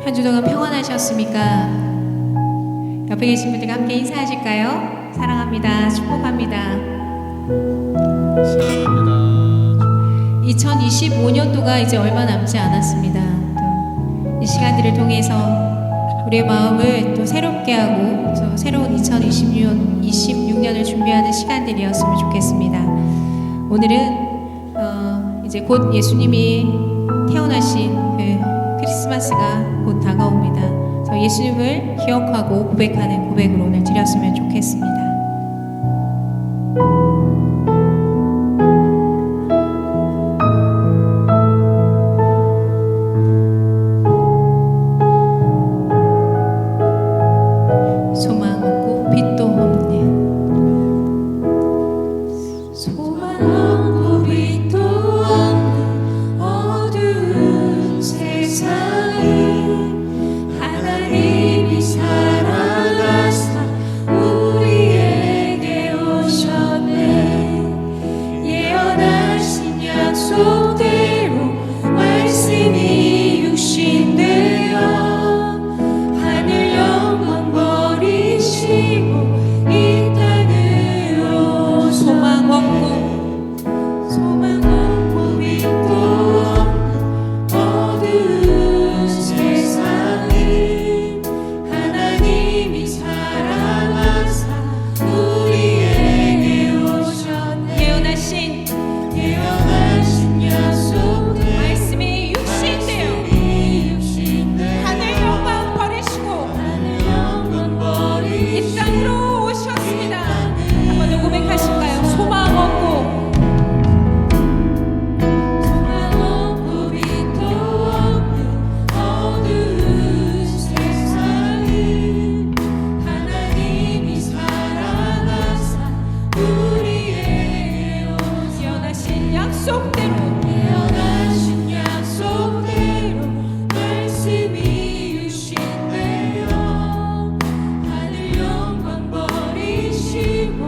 한 주 동안 평안하셨습니까? 옆에 계신 분들과 함께 인사하실까요? 사랑합니다. 축복합니다. 사랑합니다. 2025년도가 이제 얼마 남지 않았습니다. 또 이 시간들을 통해서 우리의 마음을 또 새롭게 하고 또 새로운 2026년을 준비하는 시간들이었으면 좋겠습니다. 오늘은 이제 곧 예수님이 태어나신 그 크리스마스가 곧 다가옵니다. 저 예수님을 기억하고 고백하는 고백을 오늘 드렸으면 좋겠습니다. 소망 없고 빛도 없는 소망 없고 빛도 없는 어두운 세상에 하나님이 살아가사 우리에게 오셨네. 예언하신 약속대로 말씀이 육신되어 하늘 영광 버리시고 이 땅으로 소망 없고 약속대로 깨어나신 약속대로 말씀이 유신되어 하늘 영광 버리시고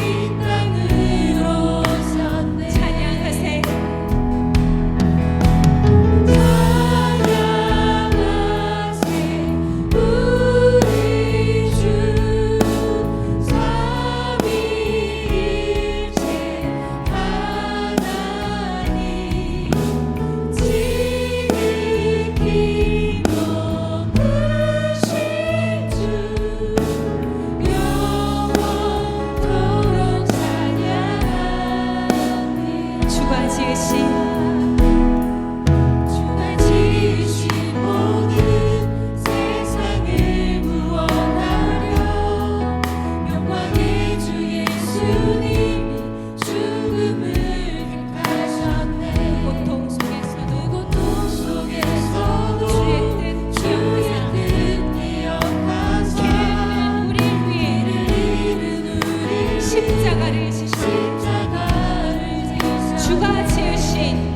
이 땅으로 오셨네. 찬양하세. 찬양하세 우리 주 삼위일체 하나님 지극히 높으신 주 영원토록 찬양하네. 주가 지으신 주가 지으신 모든 세상을 구원하려 영광의 주 예수님이 죽음을 택하셨네. 고통 속에서도 고통 속에서도 주의 뜻 주의 기억하사 뜻 기억하사 우리를 위해 이른 우리 십자가를 지신 십자가를 지사 주가 지으신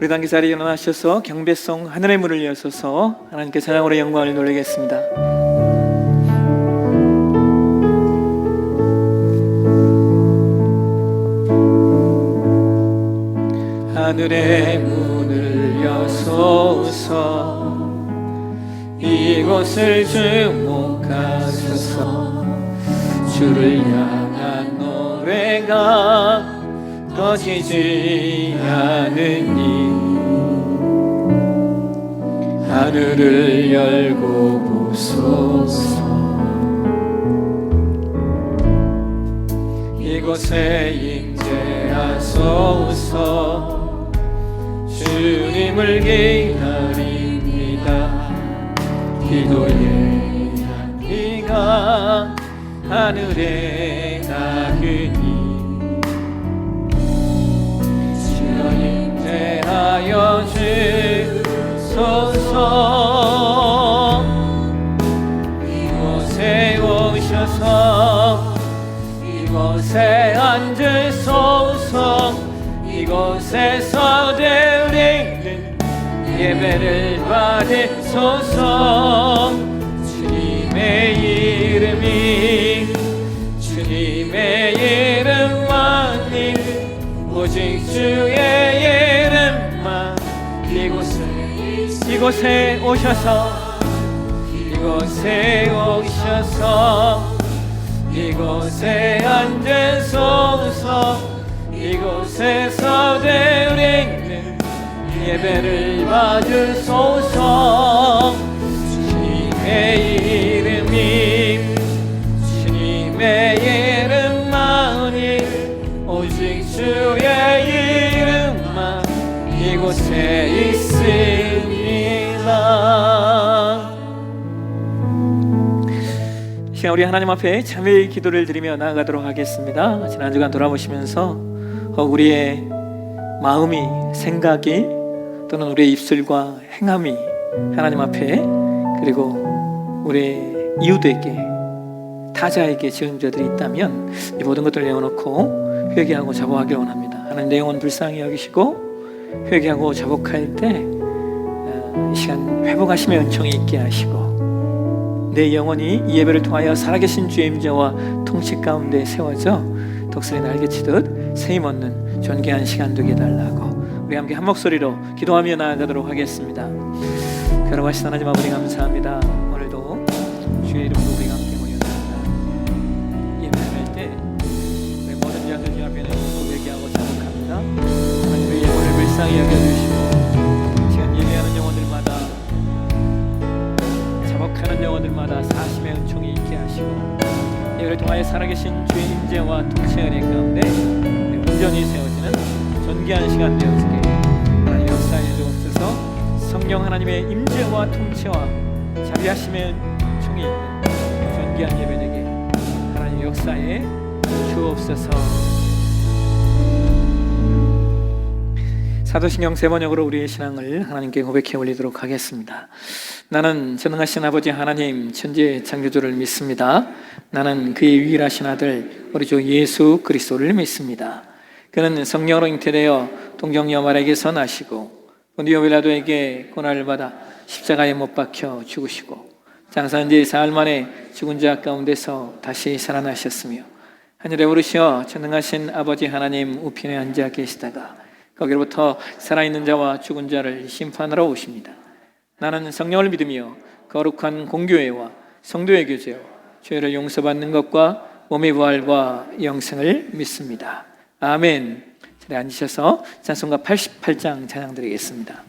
우리 단기 자리에 일어나셔서 경배송 하늘의 문을 여셔서 하나님께 찬양으로 영광을 돌리겠습니다. 하늘의 문을 여소서 이곳을 주목하소서 주를 향한 노래가 꺼지지 않으니 하늘을 열고 보소서 이곳에 임재하소서 주님을 기다립니다 기도의 향기가 하늘에 닿으니 주여 임재하여 주소서 이곳에 오셔서 이곳에 앉으소서 이곳에서 드리는 예배를 받으소서 주님의 이름만이 오직 주의 이름만 이곳에 오셔서 이곳에 앉으소서 이곳에서 드리는 예배를 받으소서 주님의 이름만이 오직 주의 이름만 이곳에 있습니다. 시간 우리 하나님 앞에 참회의 기도를 드리며 나아가도록 하겠습니다. 지난 주간 돌아보시면서 우리의 마음이, 생각이 또는 우리의 입술과 행함이 하나님 앞에 그리고 우리 이웃에게 타자에게 지은 죄들이 있다면 이 모든 것들을 내어놓고 회개하고 자복하기를 원합니다. 하나님 내 영혼 불쌍히 여기시고 회개하고 자복할 때 이 시간 회복하심의 은총이 있게 하시고 내 영혼이 이 예배를 통하여 살아계신 주의 임재와 통치 가운데 세워져 독수리 날개치듯 세임 얻는 존귀한 시간 되게 달라고 우리 함께 한 목소리로 기도하며 나아가도록 하겠습니다. 걸어가신 하나님 아버지 감사합니다. 오늘도 주의 이름으로 우리가 함께 모였습니다. 예배할 때 우리 모든 자들 주 앞에는 고백하고 자복합니다. 하나님의 예물을 불쌍히 여겨주시고 시간 예배하는 영혼들마다 자복하는 영혼들마다 사심의 은총이 있게 하시고 예배를 통하여 살아계신 주의 임재와 통치의 은혜 가운데 온전히 세워지는 존귀한 시간 되어지게 하나님 역사에 주옵소서. 성령 하나님의 임재와 통치와 자비하심의 총이 있는 존귀한 예배되게 하나님 역사에 주옵소서. 사도신경 세 번역으로 우리의 신앙을 하나님께 고백해 올리도록 하겠습니다. 나는 전능하신 아버지 하나님 천지의 창조주를 믿습니다. 나는 그의 유일하신 아들 우리 주 예수 그리스도를 믿습니다. 그는 성령으로 잉태되어 동정녀 마리아에게서 나시고 본디오 빌라도에게 고난을 받아 십자가에 못 박혀 죽으시고 장사한 지 사흘 만에 죽은 자 가운데서 다시 살아나셨으며 하늘에 오르시어 전능하신 아버지 하나님 우편에 앉아 계시다가 거기로부터 살아있는 자와 죽은 자를 심판하러 오십니다. 나는 성령을 믿으며 거룩한 공교회와 성도의 교제와 죄를 용서받는 것과 몸의 부활과 영생을 믿습니다. 아멘. 자리에 앉으셔서 찬송가 88장 찬양 드리겠습니다.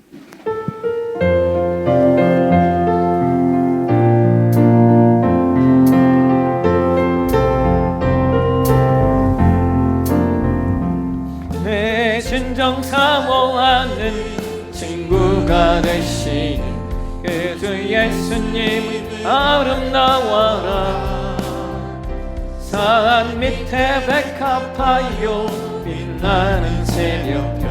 내 진정 사모하는 친구가 되시는 그 주 예수님 아름다워라. 산 밑에 백합하여 빛나는 새벽별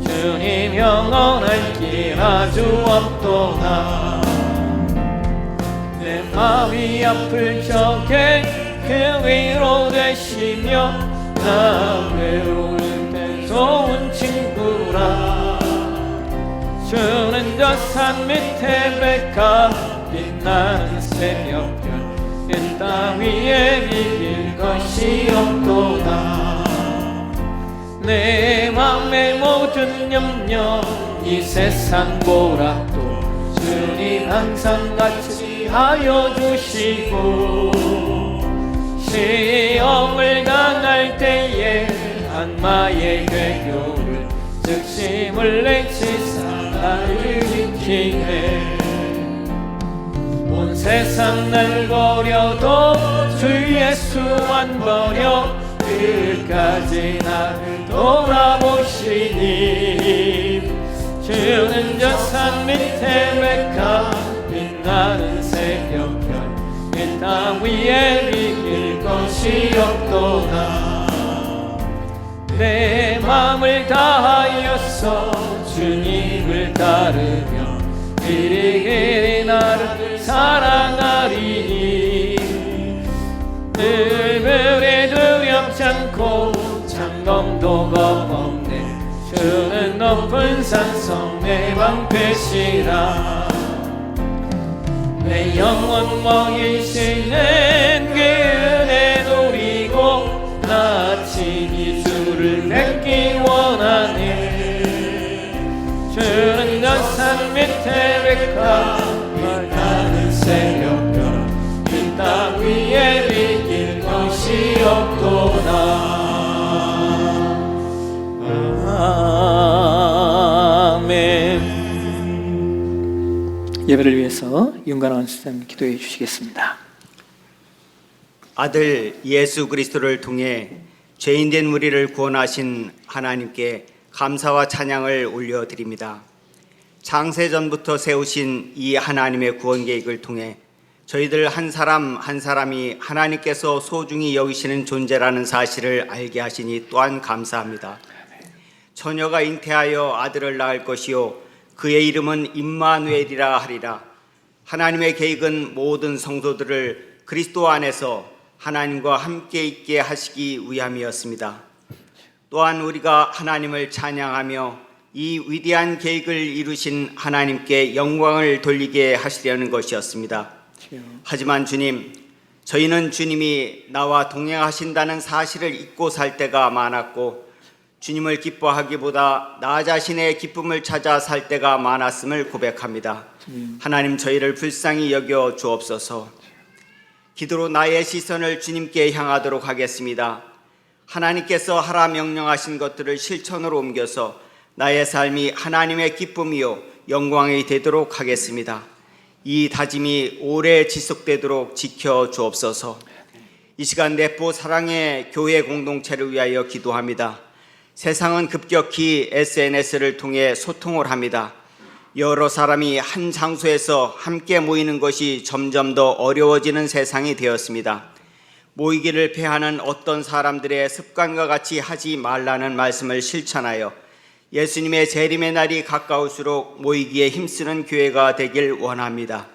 주님 영원할 길 아주 없도다. 내 마음이 아플 적에 그 위로 되시며 나 외로울 때 좋은 친구라. 저 산 밑에 백합 빛나는 새벽별 이 땅 위에 비길 것이 없도다. 내 맘의 모든 염려 이 세상 보락도 주님 항상 같이 하여 주시고 시험을 당할 때에 악마의 괴교를 즉심을 내치사 나를 지키네. 온 세상 날 버려도 주 예수만 버려 끝까지 나를 돌아보시니 주는 저 산 밑에 백합 빛나는 새벽별 이 땅 위에 비길 것이 없도다. 내 맘을 다하여서 주님을 따르며 길이 나를 사랑하리니 늘물에 두렵지 않고 창검도 겁없네. 주는 높은 산성 내 방패시라. 내 영혼 먹이시는 그 은혜 누리고 나 친히 주를 뵙기 원하네. 주는 저 산 밑에 백합 빛나는 새벽별 이 땅 위에 비길 것이 없도다. 아멘. 예배를 위해서 윤관원 선생님 기도해 주시겠습니다. 아들 예수 그리스도를 통해 죄인된 우리를 구원하신 하나님께 감사와 찬양을 올려드립니다. 창세전부터 세우신 이 하나님의 구원 계획을 통해 저희들 한 사람 한 사람이 하나님께서 소중히 여기시는 존재라는 사실을 알게 하시니 또한 감사합니다. 처녀가 잉태하여 아들을 낳을 것이요 그의 이름은 임마누엘이라 하리라. 하나님의 계획은 모든 성도들을 그리스도 안에서 하나님과 함께 있게 하시기 위함이었습니다. 또한 우리가 하나님을 찬양하며 이 위대한 계획을 이루신 하나님께 영광을 돌리게 하시려는 것이었습니다. 하지만 주님, 저희는 주님이 나와 동행하신다는 사실을 잊고 살 때가 많았고 주님을 기뻐하기보다 나 자신의 기쁨을 찾아 살 때가 많았음을 고백합니다. 하나님, 저희를 불쌍히 여겨 주옵소서. 기도로 나의 시선을 주님께 향하도록 하겠습니다. 하나님께서 하라 명령하신 것들을 실천으로 옮겨서 나의 삶이 하나님의 기쁨이요 영광이 되도록 하겠습니다. 이 다짐이 오래 지속되도록 지켜 주옵소서. 이 시간 내포 사랑의 교회 공동체를 위하여 기도합니다. 세상은 급격히 SNS를 통해 소통을 합니다. 여러 사람이 한 장소에서 함께 모이는 것이 점점 더 어려워지는 세상이 되었습니다. 모이기를 패하는 어떤 사람들의 습관과 같이 하지 말라는 말씀을 실천하여 예수님의 재림의 날이 가까울수록 모이기에 힘쓰는 교회가 되길 원합니다.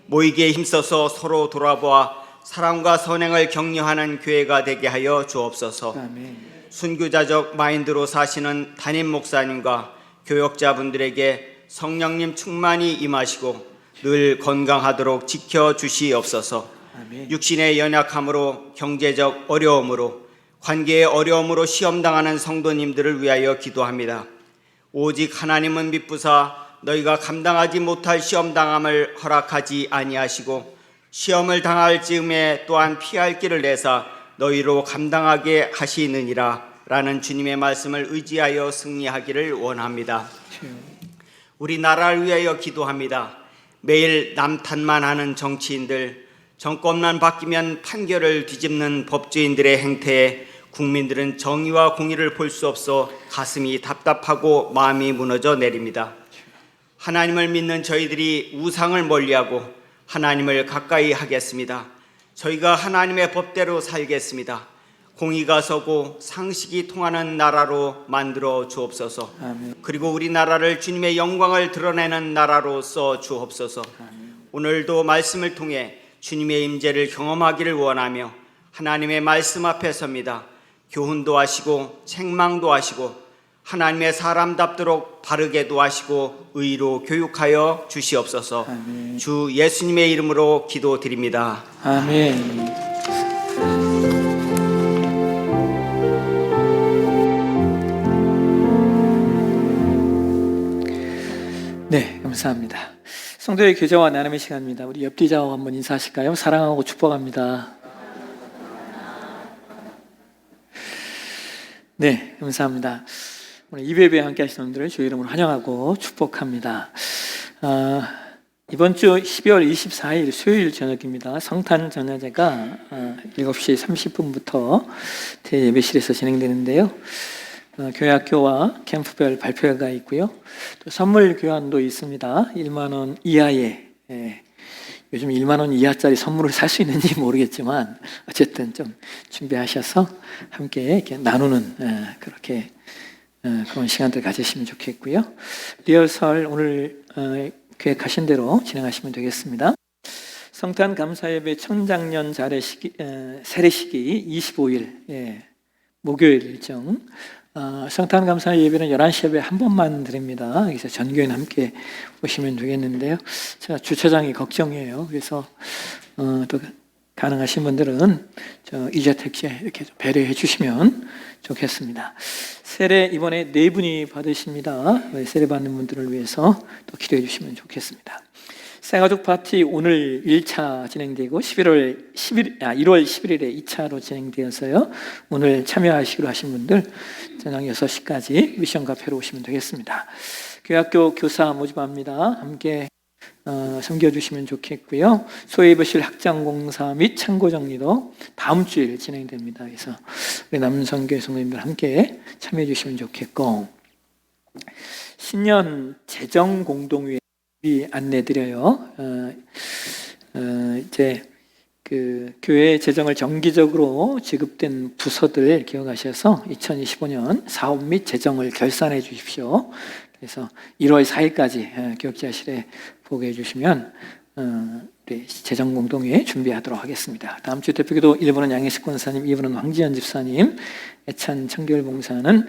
모이기에 힘써서 서로 돌아보아 사랑과 선행을 격려하는 교회가 되게 하여 주옵소서. 순교자적 마인드로 사시는 담임 목사님과 교역자분들에게 성령님 충만히 임하시고 늘 건강하도록 지켜주시옵소서. 육신의 연약함으로 경제적 어려움으로 관계의 어려움으로 시험당하는 성도님들을 위하여 기도합니다. 오직 하나님은 미쁘사 너희가 감당하지 못할 시험당함을 허락하지 아니하시고 시험을 당할 즈음에 또한 피할 길을 내사 너희로 감당하게 하시느니라 라는 주님의 말씀을 의지하여 승리하기를 원합니다. 우리나라를 위하여 기도합니다. 매일 남탓만 하는 정치인들, 정권만 바뀌면 판결을 뒤집는 법조인들의 행태에 국민들은 정의와 공의를 볼 수 없어 가슴이 답답하고 마음이 무너져 내립니다. 하나님을 믿는 저희들이 우상을 멀리하고 하나님을 가까이 하겠습니다. 저희가 하나님의 법대로 살겠습니다. 공의가 서고 상식이 통하는 나라로 만들어 주옵소서. 아멘. 그리고 우리나라를 주님의 영광을 드러내는 나라로서 주옵소서. 오늘도 말씀을 통해 주님의 임재를 경험하기를 원하며 하나님의 말씀 앞에 섭니다. 교훈도 하시고 책망도 하시고 하나님의 사람답도록 바르게도 하시고 의로 교육하여 주시옵소서. 아멘. 주 예수님의 이름으로 기도드립니다. 아멘. 네, 감사합니다. 성도의 교제와 나눔의 시간입니다. 우리 옆뒤자와 한번 인사하실까요? 사랑하고 축복합니다. 네, 감사합니다. 오늘 이배배에 함께 하시는 분들을 주의 이름으로 환영하고 축복합니다. 이번 주 12월 24일 수요일 저녁입니다. 성탄 전야제가 7시 30분부터 대예배실에서 진행되는데요. 교회 학교와 캠프별 발표회가 있고요. 또 선물 교환도 있습니다. 1만 원 이하의, 요즘 1만 원 이하짜리 선물을 살 수 있는지 모르겠지만 어쨌든 좀 준비하셔서 함께 이렇게 나누는 그렇게 그런 시간들 가지시면 좋겠고요. 리허설 오늘 계획하신 대로 진행하시면 되겠습니다. 성탄 감사예배 천장년 세례식이 25일 목요일 일정. 성탄 감사 예배는 11시 예배 한 번만 드립니다. 그래서 전교인 함께 오시면 되겠는데요. 제가 주차장이 걱정이에요. 그래서 또 가능하신 분들은 이재택제 이렇게 배려해 주시면 좋겠습니다. 세례 이번에 4분이 받으십니다. 세례 받는 분들을 위해서 또 기도해 주시면 좋겠습니다. 새가족 파티 오늘 1차 진행되고 1월 11일에 2차로 진행되어서요. 오늘 참여하시기로 하신 분들 저녁 6시까지 미션 카페로 오시면 되겠습니다. 교회학교 교사 모집합니다. 함께 섬겨주시면 좋겠고요. 소외 입으실 학장공사 및 창고 정리도 다음 주일 진행됩니다. 그래서 우리 남성교회 성도님들 함께 참여해 주시면 좋겠고, 신년 재정공동회의 안내드려요. 이제 그 교회 재정을 정기적으로 지급된 부서들 기억하셔서 2025년 사업 및 재정을 결산해 주십시오. 그래서 1월 4일까지 기억자실에 보고해 주시면 우리 재정공동회에 준비하도록 하겠습니다. 다음 주 대표기도 1번은 양혜식 권사님, 2번은 황지연 집사님, 애찬 청결봉사는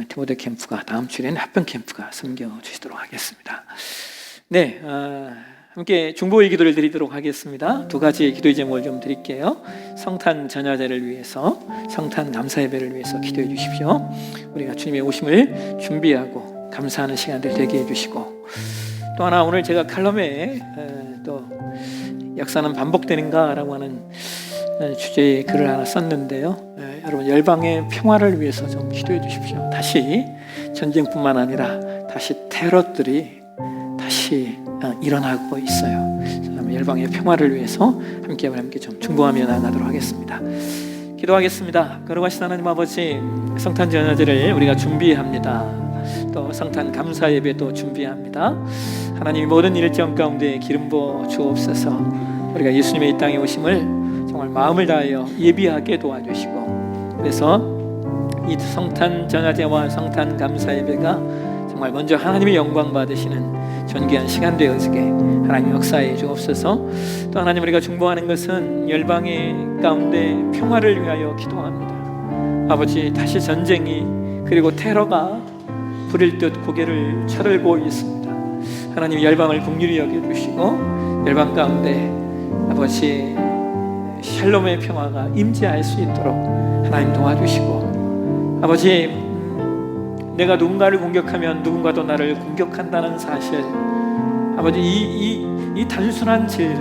디모데 캠프가 다음 주에는 합병 캠프가 섬겨주시도록 하겠습니다. 네, 함께 중보의 기도를 드리도록 하겠습니다. 2가지 기도의 제목을 좀 드릴게요. 성탄 전야제를 위해서, 성탄 감사예배를 위해서 기도해 주십시오. 우리가 주님의 오심을 준비하고 감사하는 시간들 되게 해주시고, 또 하나 오늘 제가 칼럼에 또 역사는 반복되는가 라고 하는 주제의 글을 하나 썼는데요. 여러분 열방의 평화를 위해서 좀 기도해 주십시오. 다시 전쟁뿐만 아니라 다시 테러들이 다시 일어나고 있어요. 열방의 평화를 위해서 함께 좀 중보하며 나아가도록 하겠습니다. 기도하겠습니다. 거룩하신 하나님 아버지, 성탄 전야제를 우리가 준비합니다. 또 성탄 감사 예배도 준비합니다. 하나님 모든 일정 가운데 기름 부어 주옵소서. 우리가 예수님의 이 땅에 오심을 정말 마음을 다하여 예비하게 도와주시고, 그래서 이 성탄 전야제와 성탄 감사 예배가 정말 먼저 하나님의 영광 받으시는 존귀한 시간 되어지게 하나님 역사해 주옵소서. 또 하나님 우리가 중보하는 것은 열방의 가운데 평화를 위하여 기도합니다. 아버지, 다시 전쟁이 그리고 테러가 부릴 듯 고개를 쳐들고 있습니다. 하나님 열방을 긍휼히 여겨주시고 열방 가운데 아버지 샬롬의 평화가 임재할 수 있도록 하나님 도와주시고, 아버지 내가 누군가를 공격하면 누군가도 나를 공격한다는 사실, 아버지 이 단순한 진리를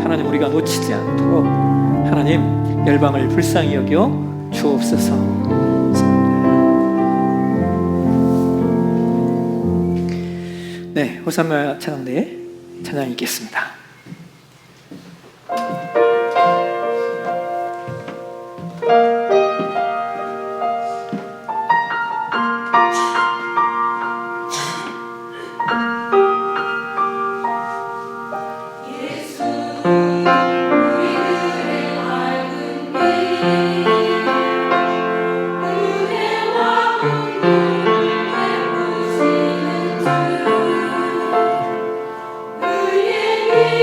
하나님 우리가 놓치지 않도록 하나님 열방을 불쌍히 여겨 주옵소서. 네, 호산나 찬양대 찬양 있겠습니다. 우리의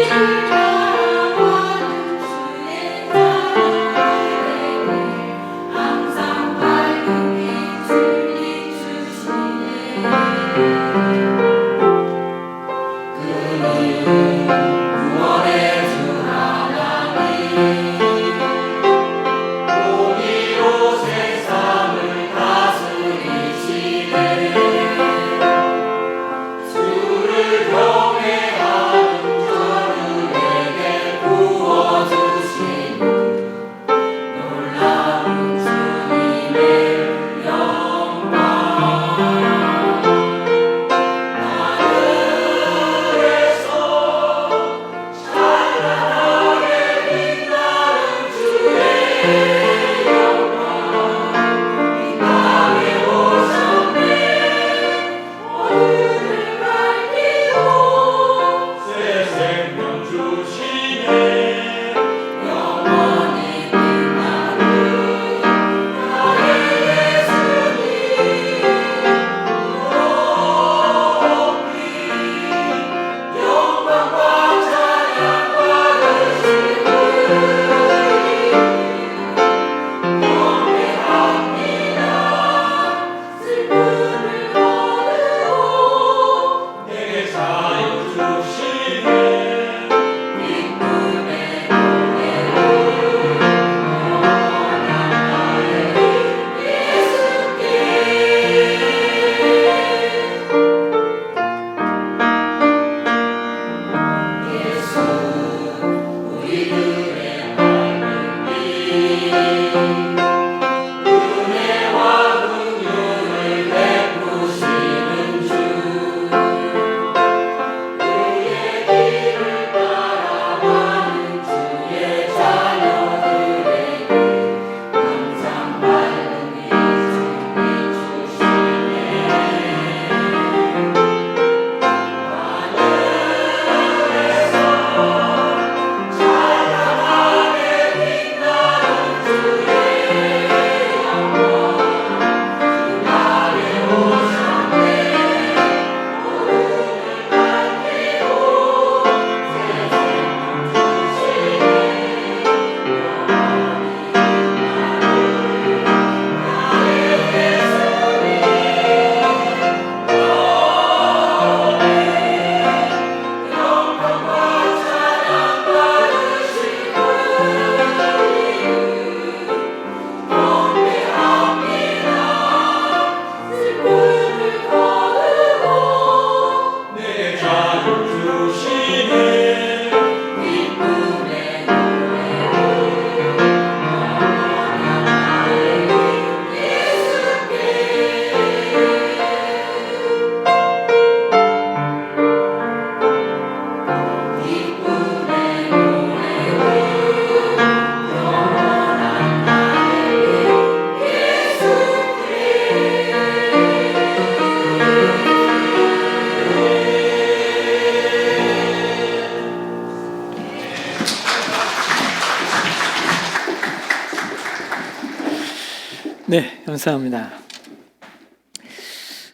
감사합니다.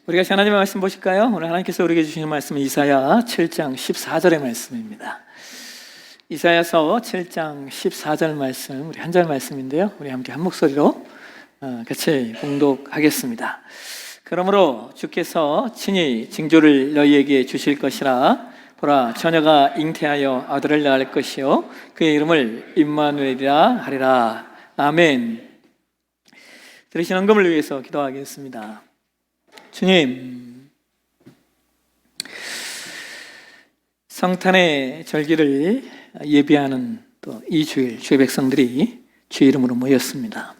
우리가 하나님의 말씀 보실까요? 오늘 하나님께서 우리에게 주시는 말씀은 이사야 7장 14절의 말씀입니다. 이사야서 7장 14절 말씀, 우리 한 절 말씀인데요. 우리 함께 한 목소리로 같이 봉독하겠습니다. 그러므로 주께서 친히 징조를 너희에게 주실 것이라. 보라, 처녀가 잉태하여 아들을 낳을 것이요 그의 이름을 임마누엘이라 하리라. 아멘. 들으신 헌금을 위해서 기도하겠습니다. 주님, 성탄의 절기를 예비하는 또 이 주일 주의 백성들이 주의 이름으로 모였습니다.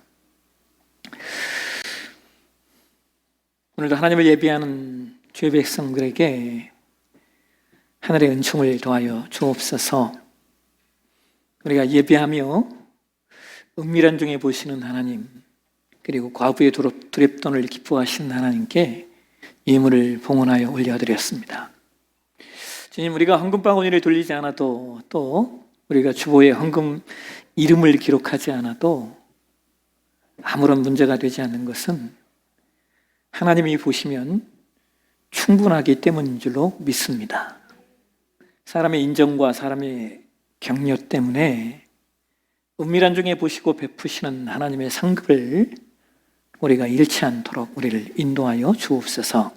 오늘도 하나님을 예비하는 주의 백성들에게 하늘의 은총을 더하여 주옵소서. 우리가 예비하며 은밀한 중에 보시는 하나님, 그리고 과부의 두렵돈을 기뻐하시는 하나님께 예물을 봉헌하여 올려드렸습니다. 주님, 우리가 헌금바구니를 돌리지 않아도, 또 우리가 주보에 헌금 이름을 기록하지 않아도 아무런 문제가 되지 않는 것은 하나님이 보시면 충분하기 때문인 줄로 믿습니다. 사람의 인정과 사람의 격려 때문에 은밀한 중에 보시고 베푸시는 하나님의 상급을 우리가 잃지 않도록 우리를 인도하여 주옵소서.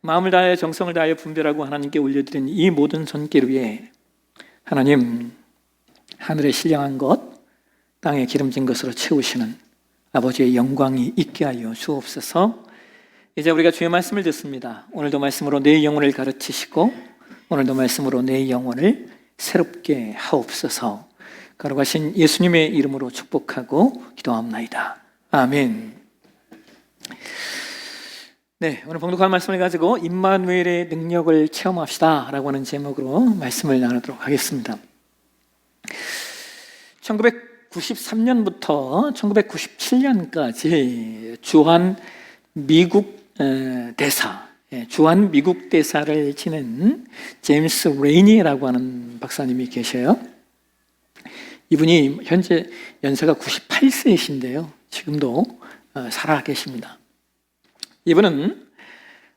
마음을 다하여 정성을 다하여 분별하고 하나님께 올려드린 이 모든 손길 위에 하나님, 하늘에 신령한 것, 땅에 기름진 것으로 채우시는 아버지의 영광이 있게 하여 주옵소서. 이제 우리가 주의 말씀을 듣습니다. 오늘도 말씀으로 내 영혼을 가르치시고 오늘도 말씀으로 내 영혼을 새롭게 하옵소서. 거룩하신 예수님의 이름으로 축복하고 기도합나이다. 아멘. 네, 오늘 봉독할 말씀을 가지고 임마누엘의 능력을 체험합시다 라고 하는 제목으로 말씀을 나누도록 하겠습니다. 1993년부터 1997년까지 주한 미국 대사를 지낸 제임스 레이니라고 하는 박사님이 계셔요. 이분이 현재 연세가 98세이신데요. 지금도 살아 계십니다. 이분은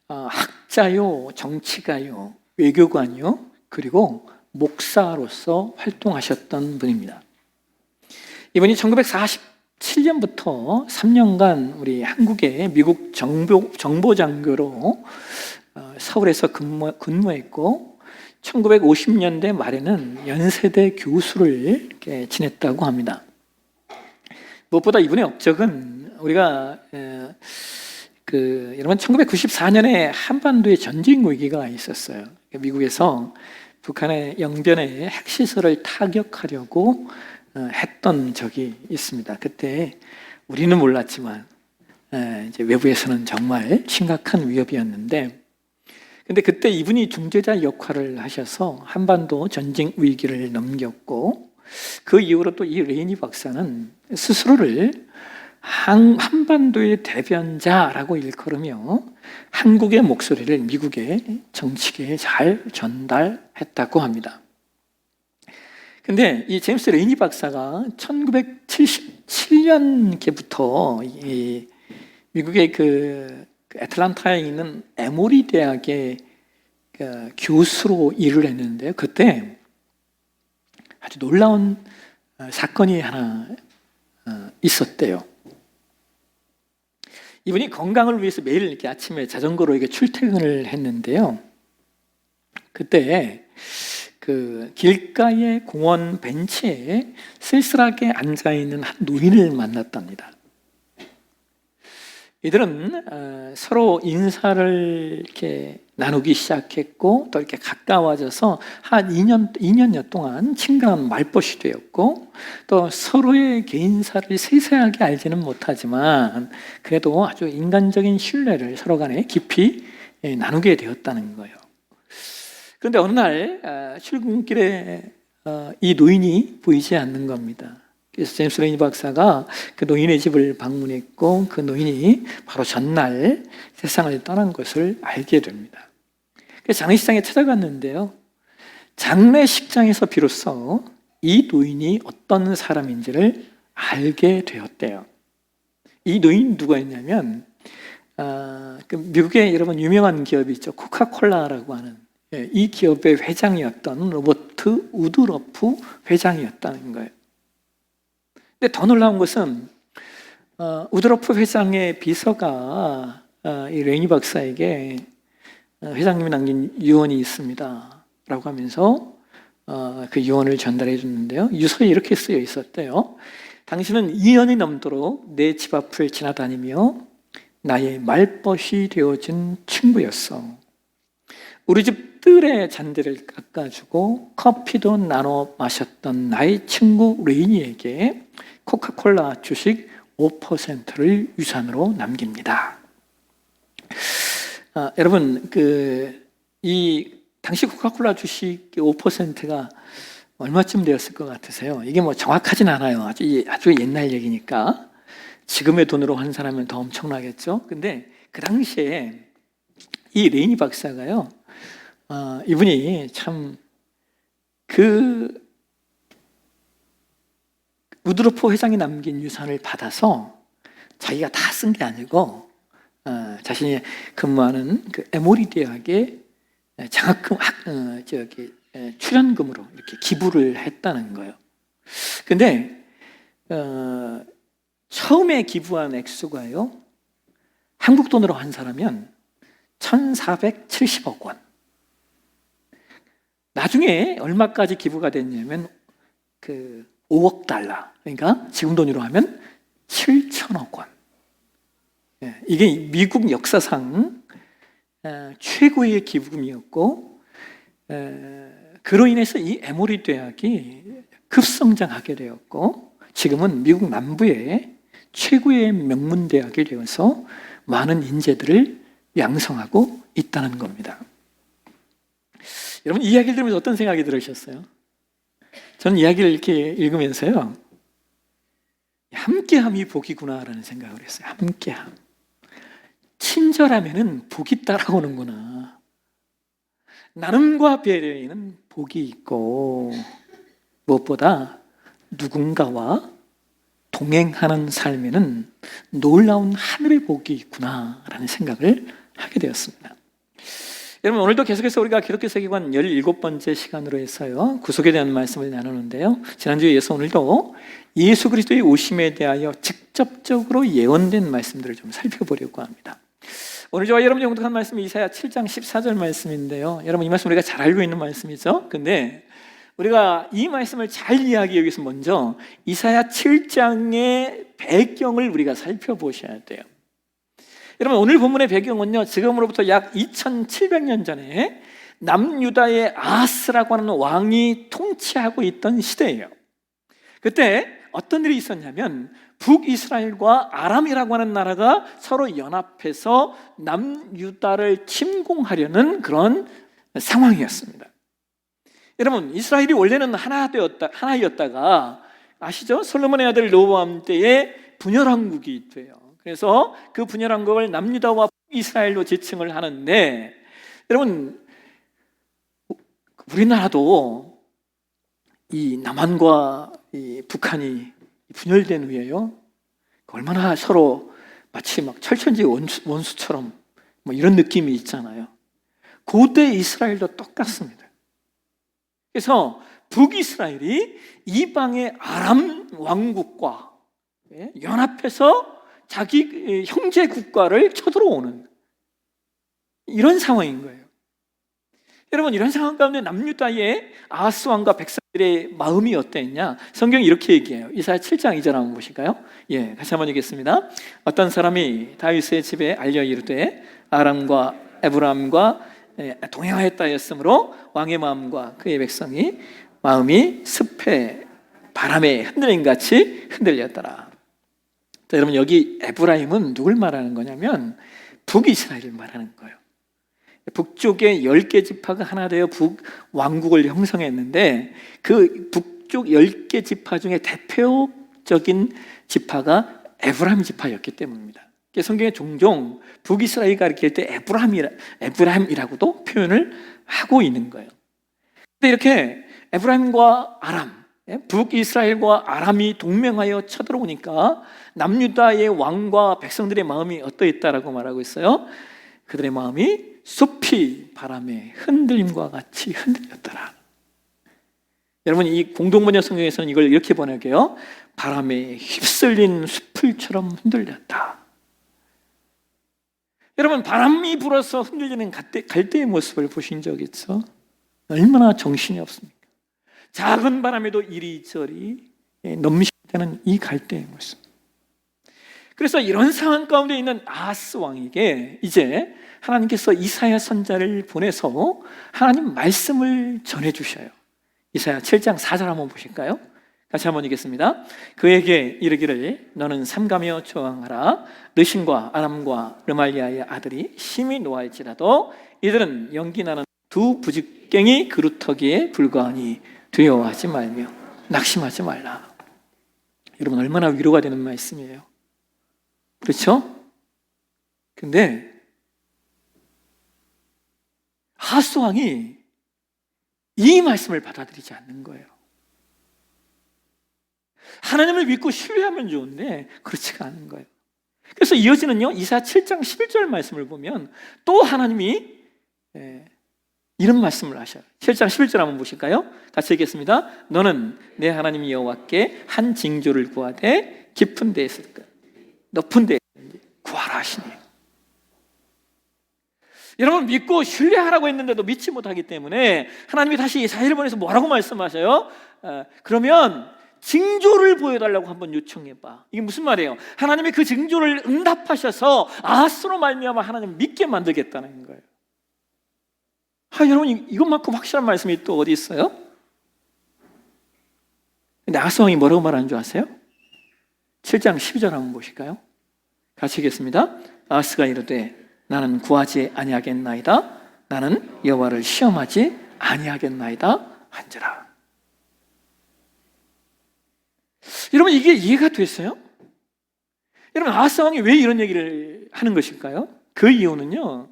학자요, 정치가요, 외교관요, 그리고 목사로서 활동하셨던 분입니다. 이분이 1947년부터 3년간 우리 한국의 미국 정보장교로 서울에서 근무했고 1950년대 말에는 연세대 교수를 이렇게 지냈다고 합니다. 무엇보다 이분의 업적은 우리가 여러분 1994년에 한반도에 전쟁 위기가 있었어요. 미국에서 북한의 영변의 핵시설을 타격하려고 했던 적이 있습니다. 그때 우리는 몰랐지만 이제 외부에서는 정말 심각한 위협이었는데, 근데 그때 이분이 중재자 역할을 하셔서 한반도 전쟁 위기를 넘겼고, 그 이후로 또 이 레이니 박사는 스스로를 한반도의 대변자라고 일컬으며 한국의 목소리를 미국의 정치계에 잘 전달했다고 합니다. 근데 이 제임스 레이니 박사가 1977년께부터 이 미국의 그 애틀란타에 있는 에모리 대학의 교수로 일을 했는데요. 그때 아주 놀라운 사건이 하나 있었대요. 이분이 건강을 위해서 매일 이렇게 아침에 자전거로 이렇게 출퇴근을 했는데요. 그때 그 길가의 공원 벤치에 쓸쓸하게 앉아 있는 한 노인을 만났답니다. 이들은 서로 인사를 이렇게 나누기 시작했고, 또 이렇게 가까워져서 한 2년여 동안 친근한 말벗이 되었고, 또 서로의 개인사를 세세하게 알지는 못하지만 그래도 아주 인간적인 신뢰를 서로 간에 깊이 나누게 되었다는 거예요. 그런데 어느 날 출근길에 이 노인이 보이지 않는 겁니다. 그래서 제임스 레이니 박사가 그 노인의 집을 방문했고, 그 노인이 바로 전날 세상을 떠난 것을 알게 됩니다. 그래서 장례식장에 찾아갔는데요, 장례식장에서 비로소 이 노인이 어떤 사람인지를 알게 되었대요. 이 노인 누구였냐면 그 미국의 여러분 유명한 기업이 있죠. 코카콜라라고 하는 이 기업의 회장이었던 로버트 우드러프 회장이었다는 거예요. 근데 더 놀라운 것은 우드러프 회장의 비서가 이 레이니 박사에게 회장님이 남긴 유언이 있습니다 라고 하면서 그 유언을 전달해 줬는데요. 유서에 이렇게 쓰여 있었대요. 당신은 2년이 넘도록 내 집 앞을 지나다니며 나의 말벗이 되어진 친구였어. 우리 집 뜰의 잔디를 깎아주고 커피도 나눠 마셨던 나의 친구 레이니에게 코카콜라 주식 5%를 유산으로 남깁니다. 여러분 이 당시 코카콜라 주식 5%가 얼마쯤 되었을 것 같으세요? 이게 뭐 정확하진 않아요. 아주 옛날 얘기니까 지금의 돈으로 환산하면 더 엄청나겠죠. 근데 그 당시에 이 레이니 박사가요, 이분이 참 우드로프 회장이 남긴 유산을 받아서 자기가 다 쓴 게 아니고 자신이 근무하는 그 에모리 대학에 장학금 출연금으로 이렇게 기부를 했다는 거예요. 근데 처음에 기부한 액수가요, 한국 돈으로 환산하면 1,470억 원. 나중에 얼마까지 기부가 됐냐면 5억 달러. 그러니까 지금 돈으로 하면 7천억 원. 이게 미국 역사상 최고의 기부금이었고, 그로 인해서 이 에모리 대학이 급성장하게 되었고, 지금은 미국 남부의 최고의 명문 대학이 되어서 많은 인재들을 양성하고 있다는 겁니다. 여러분, 이 이야기를 들으면서 어떤 생각이 들으셨어요? 저는 이야기를 이렇게 읽으면서요, 함께함이 복이구나라는 생각을 했어요. 함께함. 친절하면은 복이 따라오는구나. 나눔과 배려에는 복이 있고, 무엇보다 누군가와 동행하는 삶에는 놀라운 하늘의 복이 있구나라는 생각을 하게 되었습니다. 여러분, 오늘도 계속해서 우리가 기독교 세계관 17번째 시간으로 해서요, 구속에 대한 말씀을 나누는데요, 지난주에 이어서 오늘도 예수 그리스도의 오심에 대하여 직접적으로 예언된 말씀들을 좀 살펴보려고 합니다. 오늘 저와 여러분이 공독한 말씀이 이사야 7장 14절 말씀인데요, 여러분 이 말씀 우리가 잘 알고 있는 말씀이죠. 근데 우리가 이 말씀을 잘 이해하기 위해서 먼저 이사야 7장의 배경을 우리가 살펴보셔야 돼요. 여러분, 오늘 본문의 배경은요, 지금으로부터 약 2700년 전에 남유다의 아하스라고 하는 왕이 통치하고 있던 시대예요. 그때 어떤 일이 있었냐면, 북이스라엘과 아람이라고 하는 나라가 서로 연합해서 남유다를 침공하려는 그런 상황이었습니다. 여러분, 이스라엘이 원래는 하나였다가 아시죠? 솔로몬의 아들 르호보암 때에 분열왕국이 돼요. 그래서 그 분열왕국을 남유다와 북이스라엘로 지칭을 하는데, 여러분, 우리나라도 이 남한과 이 북한이 분열된 후에요, 얼마나 서로 마치 막 철천지 원수처럼 뭐 이런 느낌이 있잖아요. 고대 이스라엘도 똑같습니다. 그래서 북이스라엘이 이방의 아람 왕국과 연합해서 자기 형제 국가를 쳐들어오는 이런 상황인 거예요. 여러분, 이런 상황 가운데 남유다의 아하스 왕과 백성들의 마음이 어땠냐? 성경이 이렇게 얘기해요. 이사야 7장 2절 한번 보실까요? 같이 한번 읽겠습니다. 어떤 사람이 다윗의 집에 알려 이르되 아람과 에브라임과 동행하였다 했으므로 왕의 마음과 그의 백성이 마음이 습해 바람에 흔들림 같이 흔들렸더라. 자, 여러분, 여기 에브라임은 누굴 말하는 거냐면 북이스라엘을 말하는 거예요. 북쪽의 10개 지파가 하나 되어 북왕국을 형성했는데, 그 북쪽 10개 지파 중에 대표적인 지파가 에브라임 지파였기 때문입니다. 성경에 종종 북이스라엘 가리킬 때 에브라임이라고도 표현을 하고 있는 거예요. 근데 이렇게 에브라임과 아람, 북이스라엘과 아람이 동맹하여 쳐들어오니까 남유다의 왕과 백성들의 마음이 어떠했다라고 말하고 있어요. 그들의 마음이 숲이 바람에 흔들림과 같이 흔들렸더라. 여러분, 이 공동번역 성경에서는 이걸 이렇게 번역해요. 바람에 휩쓸린 숲을처럼 흔들렸다. 여러분, 바람이 불어서 흔들리는 갈대의 모습을 보신 적 있죠? 얼마나 정신이 없습니까? 작은 바람에도 이리저리 넘실대는 이 갈대의 모습. 그래서 이런 상황 가운데 있는 아하스 왕에게 이제 하나님께서 이사야 선지자를 보내서 하나님 말씀을 전해 주셔요. 이사야 7장 4절 한번 보실까요? 같이 한번 읽겠습니다. 그에게 이르기를 너는 삼가며 저항하라. 르신과 아람과 르말리아의 아들이 심히 노할지라도 이들은 연기나는 두 부직갱이 그루터기에 불과하니 두려워하지 말며 낙심하지 말라. 여러분, 얼마나 위로가 되는 말씀이에요. 그렇죠? 근데 아하스 왕이 이 말씀을 받아들이지 않는 거예요. 하나님을 믿고 신뢰하면 좋은데 그렇지가 않은 거예요. 그래서 이어지는요, 이사야 7장 11절 말씀을 보면 또 하나님이 이런 말씀을 하셔요. 7장 11절 한번 보실까요? 같이 읽겠습니다. 너는 내 하나님 여호와께 한 징조를 구하되 깊은 데에서 높은 데에 구하라 하시니. 여러분, 믿고 신뢰하라고 했는데도 믿지 못하기 때문에 하나님이 다시 이사야를 보내서 뭐라고 말씀하셔요? 그러면 징조를 보여달라고 한번 요청해봐. 이게 무슨 말이에요? 하나님이 그 징조를 응답하셔서 아하스로 말미암아 하나님을 믿게 만들겠다는 거예요. 여러분, 이것만큼 확실한 말씀이 또 어디 있어요? 근데 아하스 왕이 뭐라고 말하는 줄 아세요? 7장 12절 한번 보실까요? 같이 읽겠습니다. 아하스가 이르되 나는 구하지 아니하겠나이다. 나는 여호와를 시험하지 아니하겠나이다 한지라. 여러분, 이게 이해가 됐어요? 여러분, 아하스 왕이 왜 이런 얘기를 하는 것일까요? 그 이유는요,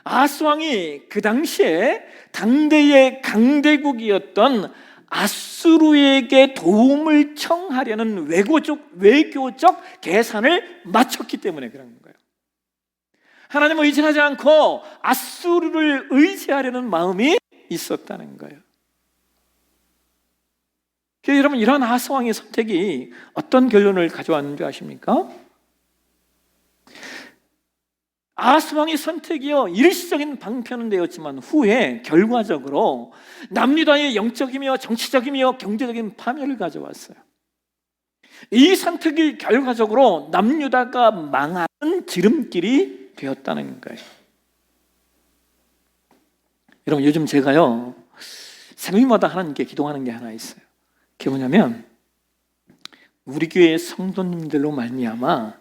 아하스 왕이 그 당시에 당대의 강대국이었던 아수르에게 도움을 청하려는 외교적 계산을 마쳤기 때문에 그런 거예요. 하나님을 의지하지 않고 아수르를 의지하려는 마음이 있었다는 거예요. 그래서 여러분, 이런 아하스 왕의 선택이 어떤 결론을 가져왔는지 아십니까? 아하스 왕의 선택이요, 일시적인 방편은 되었지만 후에 결과적으로 남유다의 영적이며 정치적이며 경제적인 파멸을 가져왔어요. 이 선택이 결과적으로 남유다가 망하는 지름길이 되었다는 거예요. 여러분, 요즘 제가요, 새벽마다 하나님께 기도하는 게 하나 있어요. 그게 뭐냐면, 우리 교회 성도님들로 말미암아